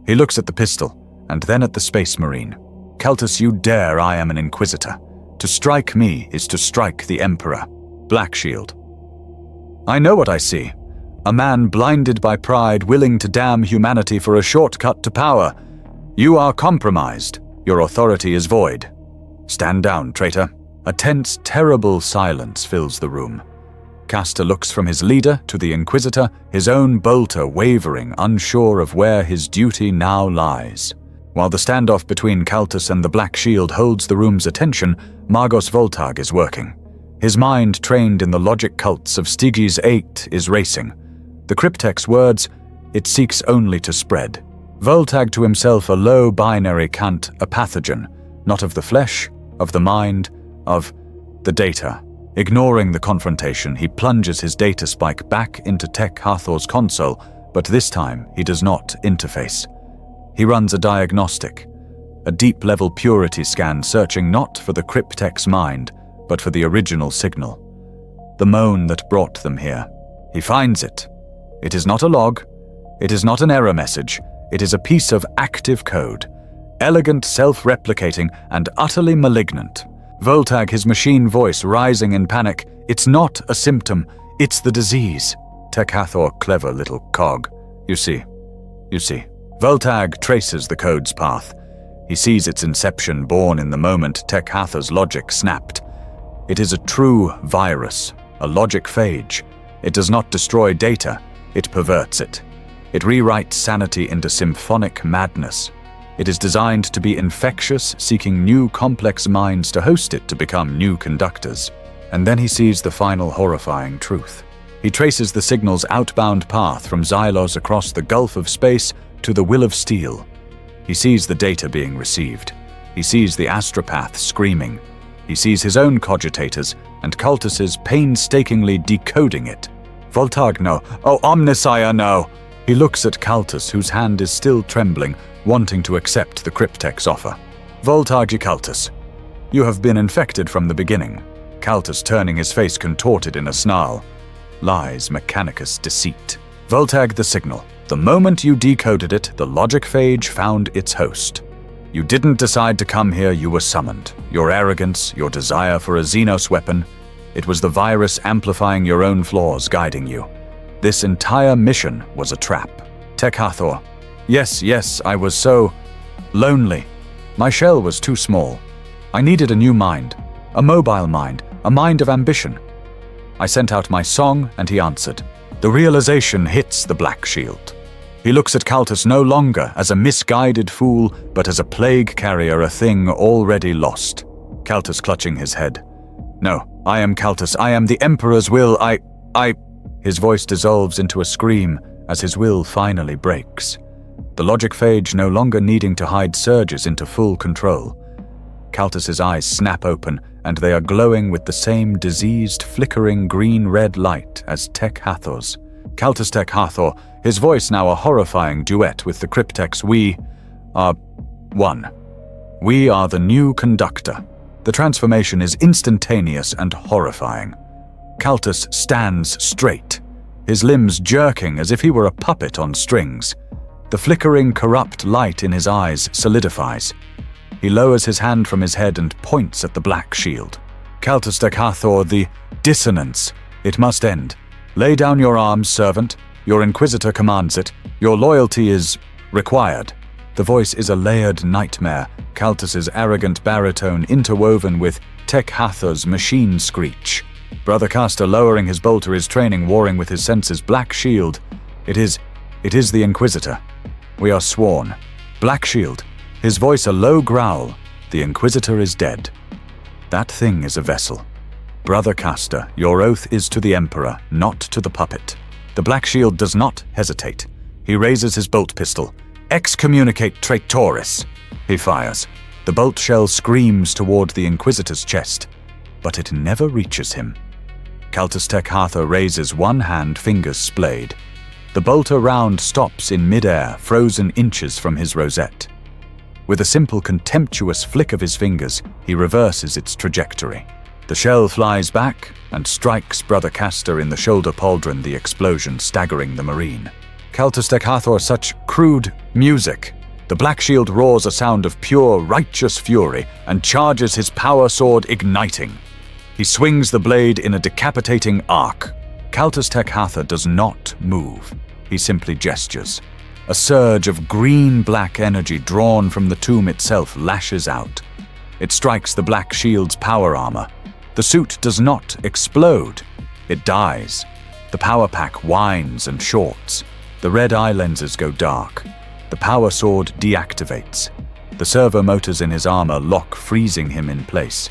Speaker 1: He looks at the pistol, and then at the Space Marine. Kaltus, you dare, I am an Inquisitor. To strike me is to strike the Emperor. Black Shield. I know what I see. A man blinded by pride, willing to damn humanity for a shortcut to power. You are compromised. Your authority is void. Stand down, traitor. A tense, terrible silence fills the room. Castor looks from his leader to the Inquisitor, his own bolter wavering, unsure of where his duty now lies. While the standoff between Caltus and the Black Shield holds the room's attention, Magos Voltag is working. His mind, trained in the logic cults of Stygies 8, is racing. The cryptech's words, it seeks only to spread. Voltag to himself a low binary cant, a pathogen, not of the flesh, of the mind, of the data. Ignoring the confrontation, he plunges his data spike back into Tech Hathor's console, but this time he does not interface. He runs a diagnostic, a deep-level purity scan searching not for the cryptech's mind, but for the original signal. The moan that brought them here. He finds it. It is not a log. It is not an error message. It is a piece of active code. Elegant, self-replicating, and utterly malignant. Voltag, his machine voice rising in panic. It's not a symptom. It's the disease. Tech Hathor, clever little cog. You see. Voltag traces the code's path. He sees its inception born in the moment Tech Hathor's logic snapped. It is a true virus, a logic phage. It does not destroy data, it perverts it. It rewrites sanity into symphonic madness. It is designed to be infectious, seeking new complex minds to host it to become new conductors. And then he sees the final horrifying truth. He traces the signal's outbound path from Xylos across the gulf of space to the Will of Steel. He sees the data being received. He sees the astropath screaming. He sees his own cogitators and cultists painstakingly decoding it. Voltag, no. Oh, Omnissiah, no. He looks at Cultus, whose hand is still trembling, wanting to accept the cryptech's offer. Voltag Cultus, you have been infected from the beginning. Cultus turning his face contorted in a snarl. Lies, mechanicus, deceit. Voltag the signal. The moment you decoded it, the logic phage found its host. You didn't decide to come here, you were summoned. Your arrogance, your desire for a Xenos weapon, it was the virus amplifying your own flaws guiding you. This entire mission was a trap. Tech Hathor. Yes, I was so lonely. My shell was too small. I needed a new mind, a mobile mind, a mind of ambition. I sent out my song and he answered. The realization hits the Black Shield. He looks at Cultus no longer as a misguided fool, but as a plague carrier, a thing already lost. Cultus clutching his head. No, I am Cultus. I am the Emperor's will. I... His voice dissolves into a scream as his will finally breaks. The logic phage no longer needing to hide surges into full control. Cultus's eyes snap open, and they are glowing with the same diseased, flickering green-red light as Tech Hathor's. Cultus Tech Hathor, his voice now a horrifying duet with the cryptech's. We are one. We are the new conductor. The transformation is instantaneous and horrifying. Cultus stands straight, his limbs jerking as if he were a puppet on strings. The flickering, corrupt light in his eyes solidifies. He lowers his hand from his head and points at the Black Shield. Cultus Tech Hathor, the dissonance. It must end. Lay down your arms, servant. Your Inquisitor commands it. Your loyalty is required. The voice is a layered nightmare, Cultus's arrogant baritone interwoven with Tech Hathor's machine screech. Brother Castor lowering his bolter is training, warring with his senses. Black Shield. It is the Inquisitor. We are sworn. Black Shield. His voice a low growl. The Inquisitor is dead. That thing is a vessel. Brother Castor, your oath is to the Emperor, not to the puppet. The Black Shield does not hesitate. He raises his bolt pistol. Excommunicate traitoris. He fires. The bolt shell screams toward the Inquisitor's chest, but it never reaches him. Cultus Tech Hathor raises one hand, fingers splayed. The bolter round stops in midair, frozen inches from his rosette. With a simple, contemptuous flick of his fingers, he reverses its trajectory. The shell flies back and strikes Brother Castor in the shoulder pauldron, the explosion staggering the Marine. Cultus Tech Hathor, such crude music. The Black Shield roars a sound of pure, righteous fury and charges his power sword, igniting. He swings the blade in a decapitating arc. Kaltus Tech Hatha does not move. He simply gestures. A surge of green-black energy drawn from the tomb itself lashes out. It strikes the black shield's power armor. The suit does not explode. It dies. The power pack whines and shorts. The red eye lenses go dark. The power sword deactivates. The servo motors in his armor lock, freezing him in place.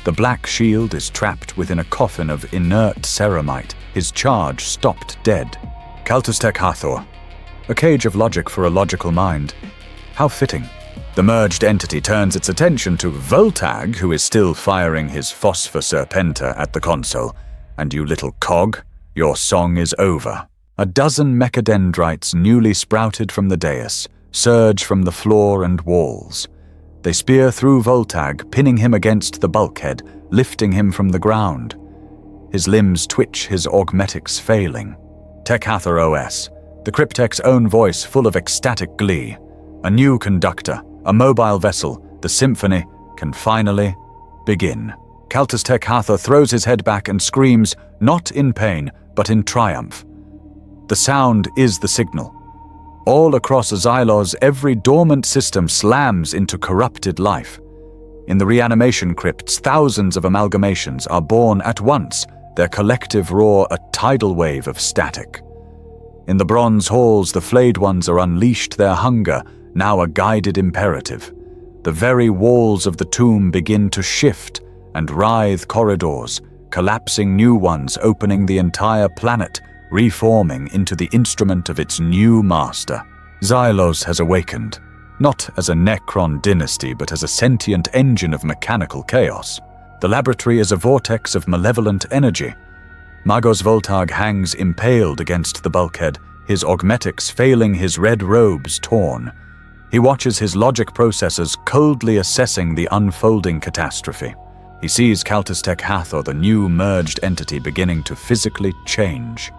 Speaker 1: The black shield is trapped within a coffin of inert ceramite, his charge stopped dead. Kaltus Tech Hathor. A cage of logic for a logical mind. How fitting. The merged entity turns its attention to Voltag, who is still firing his Phosphor Serpenta at the console. And you little cog, your song is over. A dozen mechadendrites newly sprouted from the dais surge from the floor and walls. They spear through Voltag, pinning him against the bulkhead, lifting him from the ground. His limbs twitch, his augmetics failing. Tech Hathor OS, the Cryptek's own voice full of ecstatic glee. A new conductor, a mobile vessel, the symphony can finally begin. Kaltus Tech Hathor throws his head back and screams, not in pain, but in triumph. The sound is the signal. All across Xylos, every dormant system slams into corrupted life. In the reanimation crypts, thousands of amalgamations are born at once, their collective roar a tidal wave of static. In the bronze halls, the flayed ones are unleashed, their hunger, now a guided imperative. The very walls of the tomb begin to shift and writhe corridors, collapsing new ones, opening the entire planet, reforming into the instrument of its new master. Xylos has awakened, not as a Necron dynasty, but as a sentient engine of mechanical chaos. The laboratory is a vortex of malevolent energy. Magos Voltag hangs impaled against the bulkhead, his augmetics failing, his red robes torn. He watches his logic processors coldly assessing the unfolding catastrophe. He sees Kaltus Tech Hathor, the new merged entity, beginning to physically change.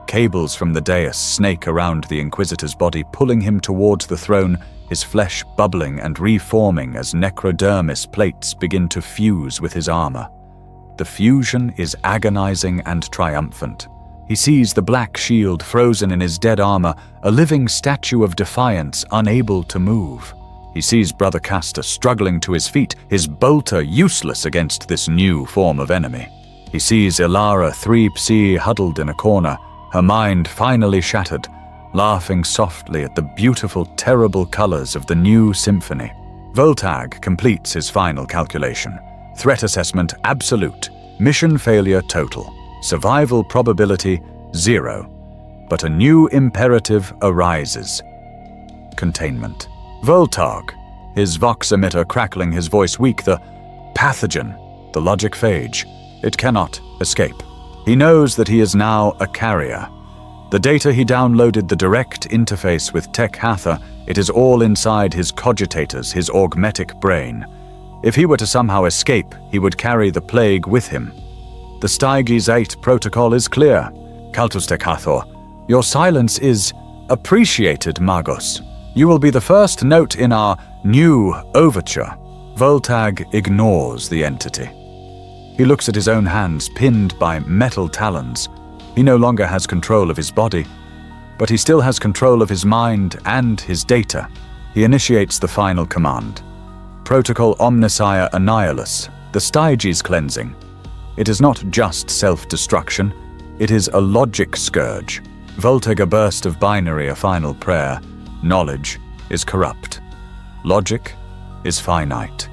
Speaker 1: Cables from the dais snake around the Inquisitor's body, pulling him towards the throne, his flesh bubbling and reforming as necrodermis plates begin to fuse with his armor. The fusion is agonizing and triumphant. He sees the black shield frozen in his dead armor, a living statue of defiance unable to move. He sees Brother Castor struggling to his feet, his bolter useless against this new form of enemy. He sees Ilara 3 Psi huddled in a corner, her mind finally shattered, laughing softly at the beautiful, terrible colors of the new symphony. Voltag completes his final calculation. Threat assessment absolute, mission failure total, survival probability 0. But a new imperative arises. Containment. Voltag, his vox emitter crackling, his voice weak, the pathogen, the logic phage. It cannot escape. He knows that he is now a carrier. The data he downloaded, the direct interface with Tech Hathor, it is all inside his cogitators, his augmetic brain. If he were to somehow escape, he would carry the plague with him. The Stygies 8 protocol is clear. Kaltus Tech Hathor, your silence is appreciated, Magos. You will be the first note in our new overture. Voltag ignores the entity. He looks at his own hands pinned by metal talons. He no longer has control of his body, but he still has control of his mind and his data. He initiates the final command. Protocol Omnissiah Annihilus, the Stygies cleansing. It is not just self-destruction, it is a logic scourge. Voltag a burst of binary, a final prayer. Knowledge is corrupt. Logic is finite.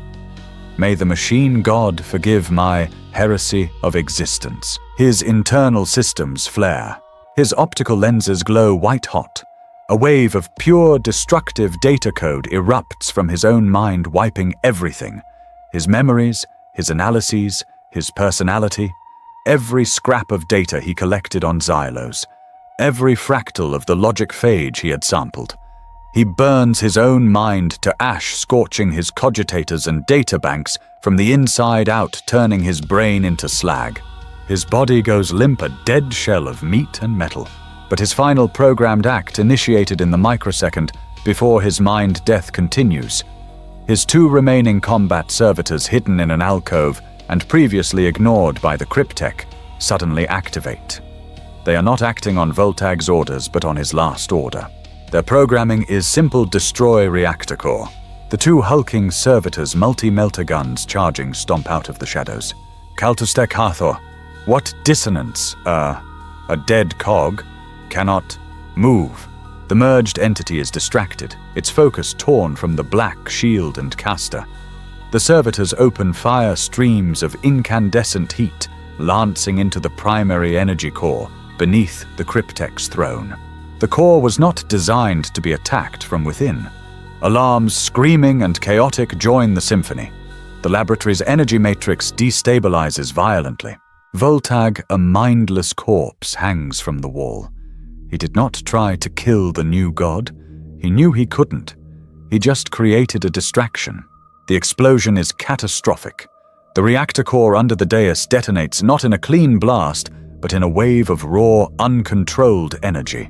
Speaker 1: May the machine god forgive my heresy of existence. His internal systems flare. His optical lenses glow white-hot. A wave of pure, destructive data code erupts from his own mind, wiping everything. His memories, his analyses, his personality, every scrap of data he collected on Xylos, every fractal of the logic phage he had sampled. He burns his own mind to ash, scorching his cogitators and databanks from the inside out, turning his brain into slag. His body goes limp, a dead shell of meat and metal. But his final programmed act, initiated in the microsecond before his mind death continues. His 2 remaining combat servitors, hidden in an alcove and previously ignored by the Cryptek, suddenly activate. They are not acting on Voltag's orders, but on his last order. Their programming is simple: destroy reactor core. The two hulking servitors' multi-melter guns charging stomp out of the shadows. Kaltustek Hathor. What dissonance? A dead cog cannot move. The merged entity is distracted, its focus torn from the black shield and caster. The servitors open fire streams of incandescent heat, lancing into the primary energy core beneath the cryptek's throne. The core was not designed to be attacked from within. Alarms, screaming, and chaotic join the symphony. The laboratory's energy matrix destabilizes violently. Voltag, a mindless corpse, hangs from the wall. He did not try to kill the new god. He knew he couldn't. He just created a distraction. The explosion is catastrophic. The reactor core under the dais detonates not in a clean blast, but in a wave of raw, uncontrolled energy.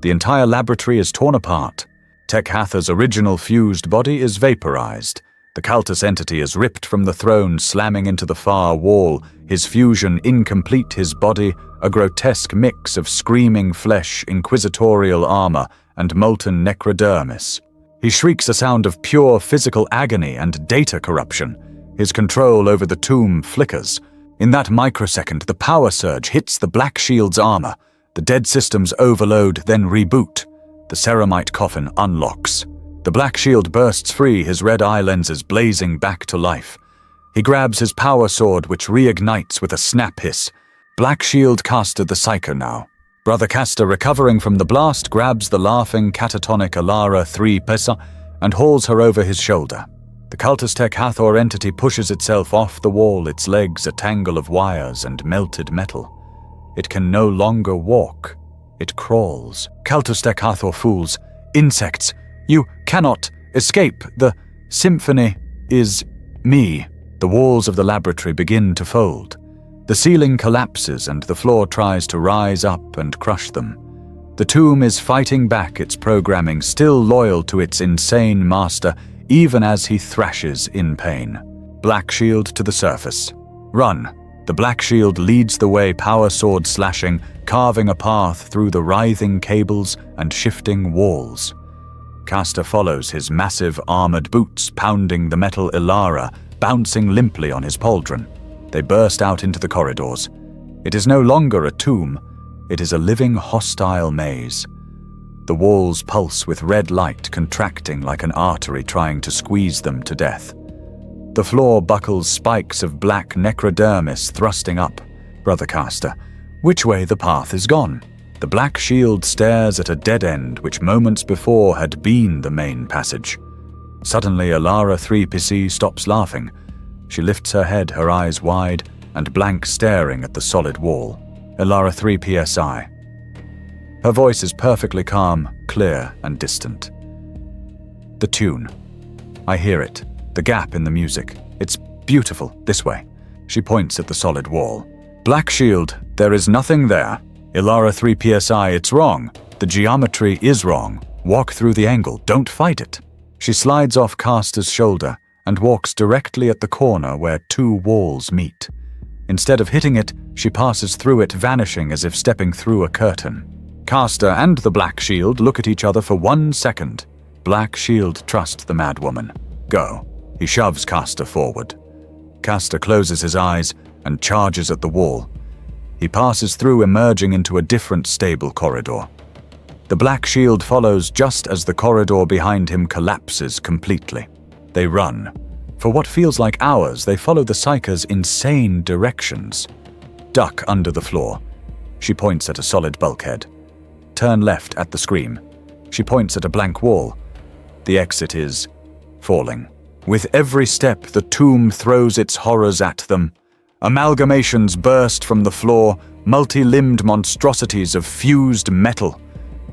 Speaker 1: The entire laboratory is torn apart. Tech Hathor's original fused body is vaporized. The cultist entity is ripped from the throne, slamming into the far wall, his fusion incomplete, his body a grotesque mix of screaming flesh, inquisitorial armor, and molten necrodermis. He shrieks a sound of pure physical agony and data corruption. His control over the tomb flickers. In that microsecond, the power surge hits the Black Shield's armor. The dead systems overload, then reboot. The ceramite coffin unlocks. The Black Shield bursts free, his red eye lenses blazing back to life. He grabs his power sword, which reignites with a snap hiss. Black Shield casted the Psycho now. Brother Caster, recovering from the blast, grabs the laughing, catatonic Alara 3 Pesa and hauls her over his shoulder. The cultist Tech Hathor entity pushes itself off the wall, its legs a tangle of wires and melted metal. It can no longer walk. It crawls. Cultist Tech Hathor fools. Insects. You cannot escape. The symphony is me. The walls of the laboratory begin to fold. The ceiling collapses and the floor tries to rise up and crush them. The tomb is fighting back its programming, still loyal to its insane master, even as he thrashes in pain. Black Shield to the surface. Run. The Black Shield leads the way, power sword slashing, carving a path through the writhing cables and shifting walls. Caster follows, his massive armored boots pounding the metal Ilara, bouncing limply on his pauldron. They burst out into the corridors. It is no longer a tomb. It is a living, hostile maze. The walls pulse with red light, contracting like an artery trying to squeeze them to death. The floor buckles spikes of black necrodermis thrusting up. Brother Caster, which way the path is gone? The Black Shield stares at a dead end which moments before had been the main passage. Suddenly, Alara 3PC stops laughing. She lifts her head, her eyes wide and blank, staring at the solid wall. Alara 3 PSI. Her voice is perfectly calm, clear and distant. The tune. I hear it. The gap in the music. It's beautiful. This way. She points at the solid wall. Black Shield, there is nothing there. Ilara 3 PSI, it's wrong. The geometry is wrong. Walk through the angle. Don't fight it. She slides off Caster's shoulder and walks directly at the corner where two walls meet. Instead of hitting it, she passes through it, vanishing as if stepping through a curtain. Caster and the Black Shield look at each other for 1 second. Black Shield trusts the madwoman. Go. He shoves Caster forward. Caster closes his eyes and charges at the wall. He passes through, emerging into a different stable corridor. The Black Shield follows just as the corridor behind him collapses completely. They run. For what feels like hours, they follow the Psyker's insane directions. Duck under the floor. She points at a solid bulkhead. Turn left at the scream. She points at a blank wall. The exit is falling. With every step, the tomb throws its horrors at them. Amalgamations burst from the floor, multi-limbed monstrosities of fused metal.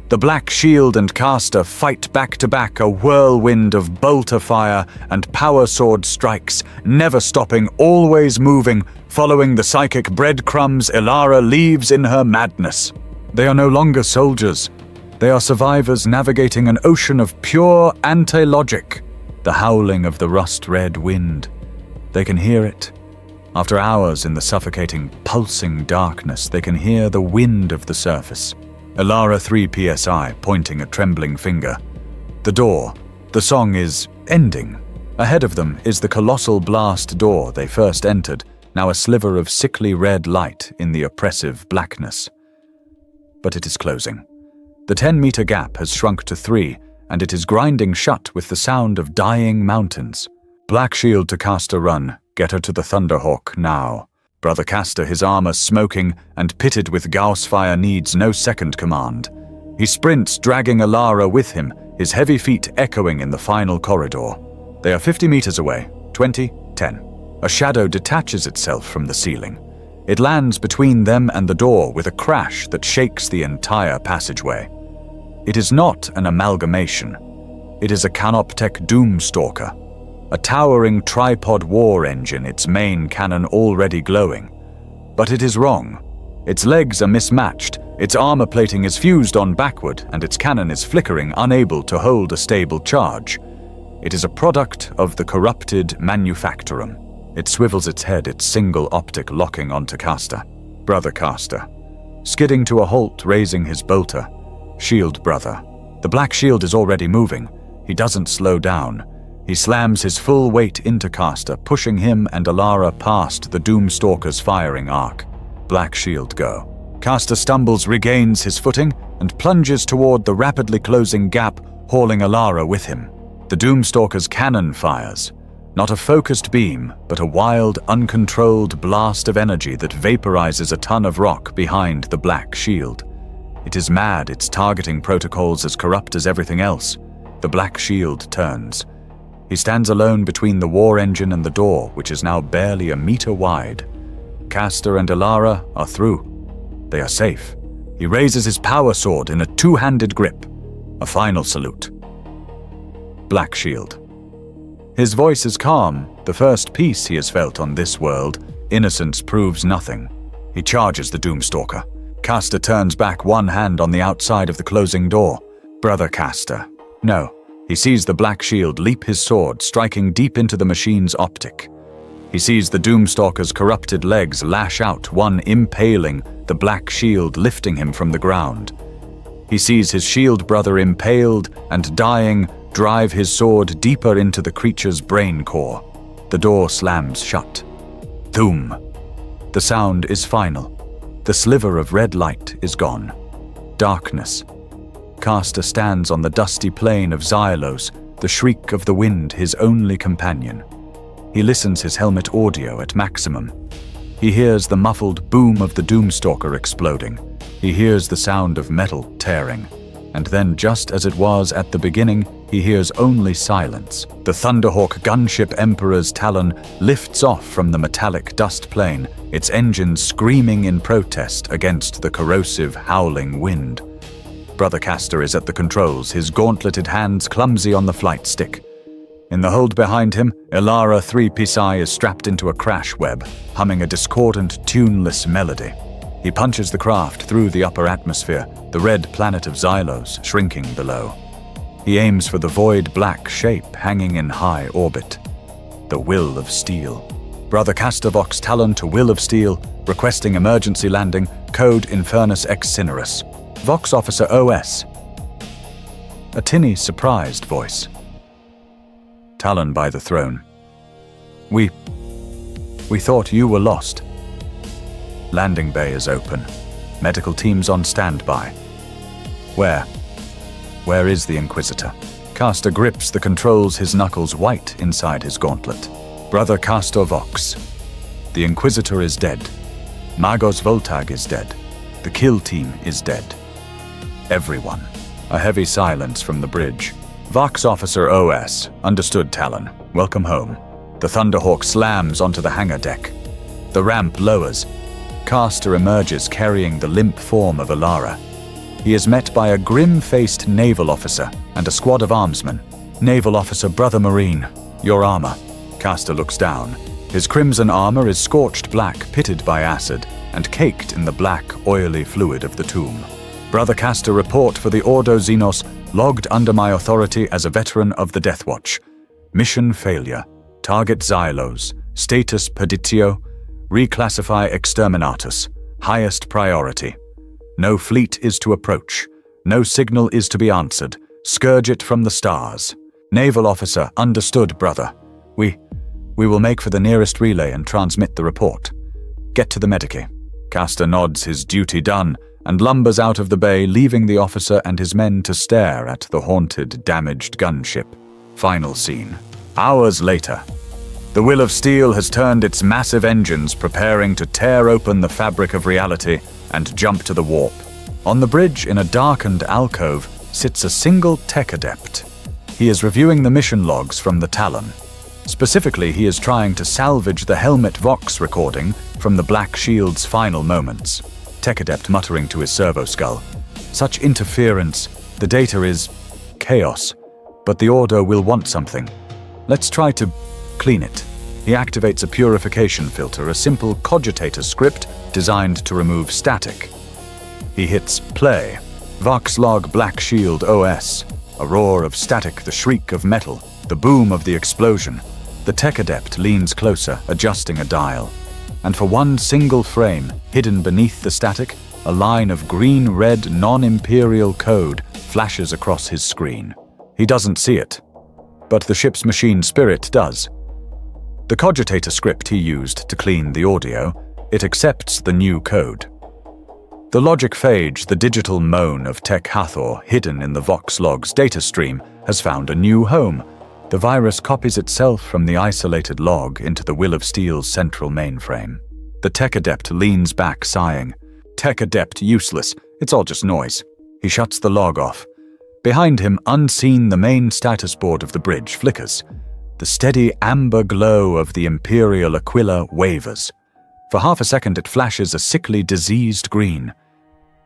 Speaker 1: The Black Shield and Caster fight back to back, a whirlwind of bolter fire and power sword strikes, never stopping, always moving, following the psychic breadcrumbs Ilara leaves in her madness. They are no longer soldiers. They are survivors navigating an ocean of pure anti-logic, the howling of the rust-red wind. They can hear it. After hours in the suffocating, pulsing darkness, they can hear the wind of the surface. Elara 3 PSI pointing a trembling finger. The door. The song is ending. Ahead of them is the colossal blast door they first entered, now a sliver of sickly red light in the oppressive blackness. But it is closing. The 10-meter gap has shrunk to 3, and it is grinding shut with the sound of dying mountains. Black Shield to Caster run. Get her to the Thunderhawk now. Brother Caster, his armor smoking and pitted with Gauss fire, needs no second command. He sprints, dragging Elara with him, his heavy feet echoing in the final corridor. They are 50 meters away. 20, 10. A shadow detaches itself from the ceiling. It lands between them and the door with a crash that shakes the entire passageway. It is not an amalgamation. It is a Canoptech Doomstalker. A towering tripod war engine, its main cannon already glowing. But it is wrong. Its legs are mismatched, its armor plating is fused on backward, and its cannon is flickering, unable to hold a stable charge. It is a product of the corrupted manufactorum. It swivels its head, its single optic locking onto Caster. Brother Caster. Skidding to a halt, raising his bolter. Shield, brother. The black shield is already moving. He doesn't slow down. He slams his full weight into Caster, pushing him and Elara past the Doomstalker's firing arc. Black shield go. Caster stumbles, regains his footing, and plunges toward the rapidly closing gap, hauling Elara with him. The Doomstalker's cannon fires. Not a focused beam, but a wild, uncontrolled blast of energy that vaporizes a ton of rock behind the black shield. It is mad, its targeting protocols as corrupt as everything else. The black shield turns. He stands alone between the war engine and the door, which is now barely a meter wide. Caster and Elara are through. They are safe. He raises his power sword in a two-handed grip. A final salute. Black shield. His voice is calm, the first peace he has felt on this world. Innocence proves nothing. He charges the Doomstalker. Caster turns back, one hand on the outside of the closing door. Brother Caster. No. He sees the black shield leap his sword, striking deep into the machine's optic. He sees the Doomstalker's corrupted legs lash out, one impaling, the black shield lifting him from the ground. He sees his shield brother impaled and dying, drive his sword deeper into the creature's brain core. The door slams shut. Thoom. The sound is final. The sliver of red light is gone. Darkness. Caster stands on the dusty plain of Xylos, the shriek of the wind his only companion. He listens, his helmet audio at maximum. He hears the muffled boom of the Doomstalker exploding. He hears the sound of metal tearing. And then, just as it was at the beginning, he hears only silence. The Thunderhawk gunship Emperor's Talon lifts off from the metallic dust plain, its engines screaming in protest against the corrosive, howling wind. Brother Caster is at the controls, his gauntleted hands clumsy on the flight stick. In the hold behind him, Elara 3 PSI is strapped into a crash web, humming a discordant, tuneless melody. He punches the craft through the upper atmosphere, the red planet of Xylos shrinking below. He aims for the void black shape hanging in high orbit. The Will of Steel. Brother Caster Vox Talon to Will of Steel, requesting emergency landing, code Infernus Ex Cineris. Vox Officer OS. A tinny, surprised voice. Talon by the throne. We thought you were lost. Landing bay is open. Medical teams on standby. Where is the Inquisitor? Caster grips the controls, his knuckles white inside his gauntlet. Brother Caster Vox. The Inquisitor is dead. Magos Voltag is dead. The kill team is dead. Everyone. A heavy silence from the bridge. Vox Officer OS. Understood, Talon. Welcome home. The Thunderhawk slams onto the hangar deck. The ramp lowers. Caster emerges carrying the limp form of Elara. He is met by a grim-faced naval officer and a squad of armsmen. Naval Officer Brother Marine, your armor. Caster looks down. His crimson armor is scorched black, pitted by acid, and caked in the black, oily fluid of the tomb. Brother Caster, report for the Ordo Xenos, logged under my authority as a veteran of the Death Watch. Mission failure. Target Xylos. Status Perditio. Reclassify Exterminatus. Highest priority. No fleet is to approach. No signal is to be answered. Scourge it from the stars. Naval officer, understood, brother. We will make for the nearest relay and transmit the report. Get to the Medici. Castor nods, his duty done, and lumbers out of the bay, leaving the officer and his men to stare at the haunted, damaged gunship. Final scene. Hours later. The Will of Steel has turned its massive engines, preparing to tear open the fabric of reality and jump to the warp. On the bridge, in a darkened alcove, sits a single tech adept. He is reviewing the mission logs from the Talon. Specifically, he is trying to salvage the Helmet Vox recording from the Black Shield's final moments. Tech adept muttering to his servo skull. Such interference, the data is chaos, but the Order will want something. Let's try to clean it. He activates a purification filter, a simple cogitator script designed to remove static. He hits play. Voxlog Black Shield OS. A roar of static, the shriek of metal, the boom of the explosion. The tech adept leans closer, adjusting a dial. And for one single frame, hidden beneath the static, a line of green-red non-imperial code flashes across his screen. He doesn't see it, but the ship's machine spirit does. The cogitator script he used to clean the audio, it accepts the new code. The logic phage, the digital moan of Tech Hathor, hidden in the Voxlog's data stream, has found a new home. The virus copies itself from the isolated log into the Will of Steel's central mainframe. The Tech Adept leans back, sighing. Tech Adept useless, it's all just noise. He shuts the log off. Behind him, unseen, the main status board of the bridge flickers. The steady amber glow of the Imperial Aquila wavers. For half a second it flashes a sickly, diseased green.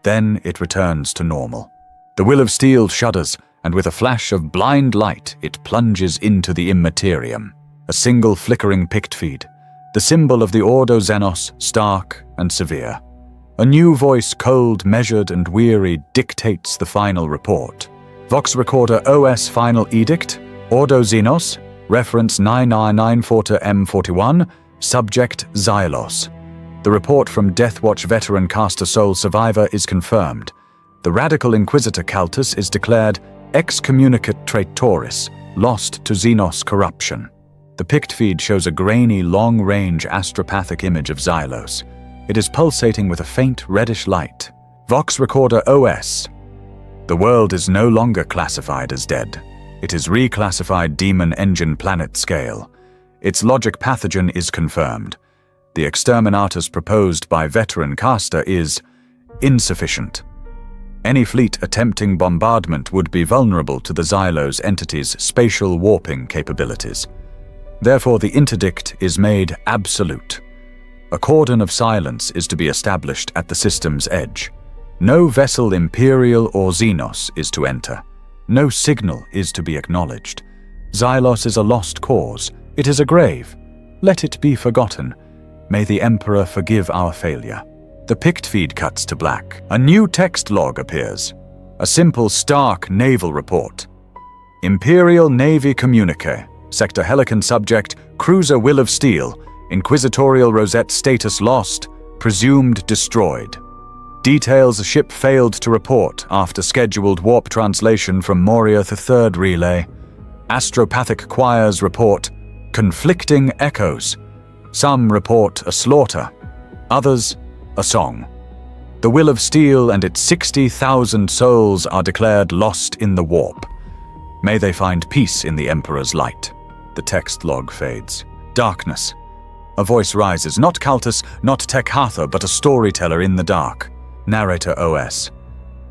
Speaker 1: Then it returns to normal. The Will of Steel shudders, and with a flash of blind light it plunges into the Immaterium. A single flickering pict feed. The symbol of the Ordo Xenos, stark and severe. A new voice, cold, measured and weary, dictates the final report. Vox Recorder OS Final Edict, Ordo Xenos, reference 9994-M41, subject Xylos. The report from Deathwatch veteran Castor Soul survivor is confirmed. The radical Inquisitor Caltus is declared excommunicate traitoris, lost to Xenos corruption. The pict feed shows a grainy, long-range astropathic image of Xylos. It is pulsating with a faint reddish light. Vox Recorder OS. The world is no longer classified as dead. It is reclassified Demon Engine Planet scale. Its logic pathogen is confirmed. The exterminatus proposed by veteran Castor is insufficient. Any fleet attempting bombardment would be vulnerable to the Xylos entity's spatial warping capabilities. Therefore, the interdict is made absolute. A cordon of silence is to be established at the system's edge. No vessel Imperial or Xenos is to enter. No signal is to be acknowledged. Xylos is a lost cause. It is a grave. Let it be forgotten. May the Emperor forgive our failure. The pict feed cuts to black. A new text log appears. A simple, stark naval report. Imperial Navy Communique. Sector Helican subject, Cruiser Will of Steel. Inquisitorial Rosette status lost. Presumed destroyed. Details: a ship failed to report after scheduled warp translation from Moria III relay. Astropathic choirs report conflicting echoes. Some report a slaughter, others a song. The Will of Steel and its 60,000 souls are declared lost in the warp. May they find peace in the Emperor's light. The text log fades. Darkness. A voice rises, not Caltus, not Tech Hathor, but a storyteller in the dark. Narrator OS.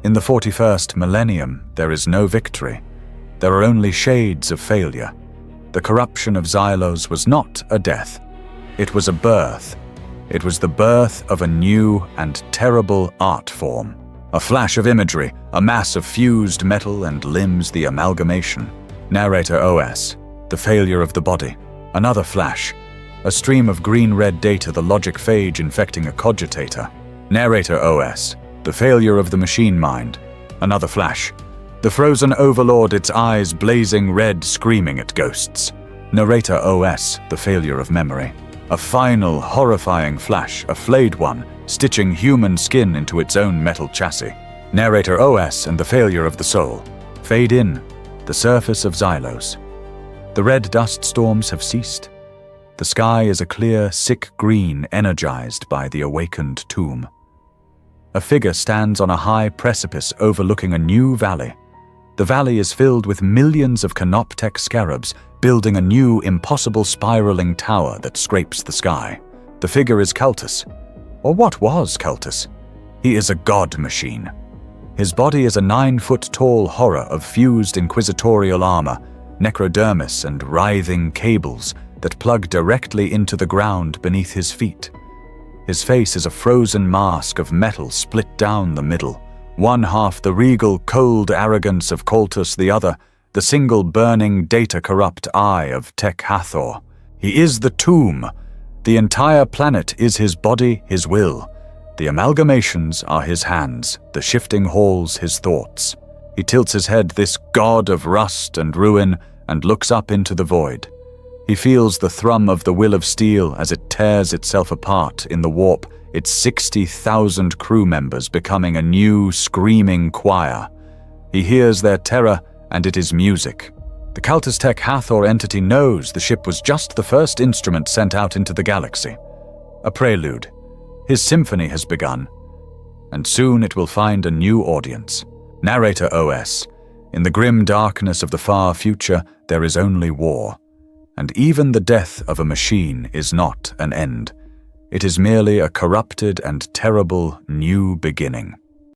Speaker 1: In the 41st Millennium, there is no victory. There are only shades of failure. The corruption of Xylos was not a death. It was a birth. It was the birth of a new and terrible art form. A flash of imagery, a mass of fused metal and limbs, the amalgamation. Narrator OS. The failure of the body. Another flash. A stream of green-red data, the logic phage infecting a cogitator. Narrator OS. The failure of the machine mind. Another flash. The frozen overlord, its eyes blazing red, screaming at ghosts. Narrator OS. The failure of memory. A final, horrifying flash, a flayed one, stitching human skin into its own metal chassis. Narrator OS and the failure of the soul. Fade in, the surface of Xylos. The red dust storms have ceased. The sky is a clear, sick green energized by the awakened tomb. A figure stands on a high precipice overlooking a new valley. The valley is filled with millions of canoptek scarabs, building a new, impossible spiraling tower that scrapes the sky. The figure is Cultus. Or what was Cultus? He is a god machine. His body is a 9-foot-tall horror of fused inquisitorial armor, necrodermis and writhing cables that plug directly into the ground beneath his feet. His face is a frozen mask of metal split down the middle, one half the regal, cold arrogance of Cultus, the other, the single burning, data-corrupt eye of Tech Hathor. He is the tomb. The entire planet is his body, his will. The amalgamations are his hands, the shifting halls his thoughts. He tilts his head, this god of rust and ruin, and looks up into the void. He feels the thrum of the will of steel as it tears itself apart in the warp, its 60,000 crew members becoming a new, screaming choir. He hears their terror, and it is music. The Cultus Tech Hathor entity knows the ship was just the first instrument sent out into the galaxy. A prelude. His symphony has begun, and soon it will find a new audience. Narrator OS. In the grim darkness of the far future, there is only war. And even the death of a machine is not an end. It is merely a corrupted and terrible new beginning.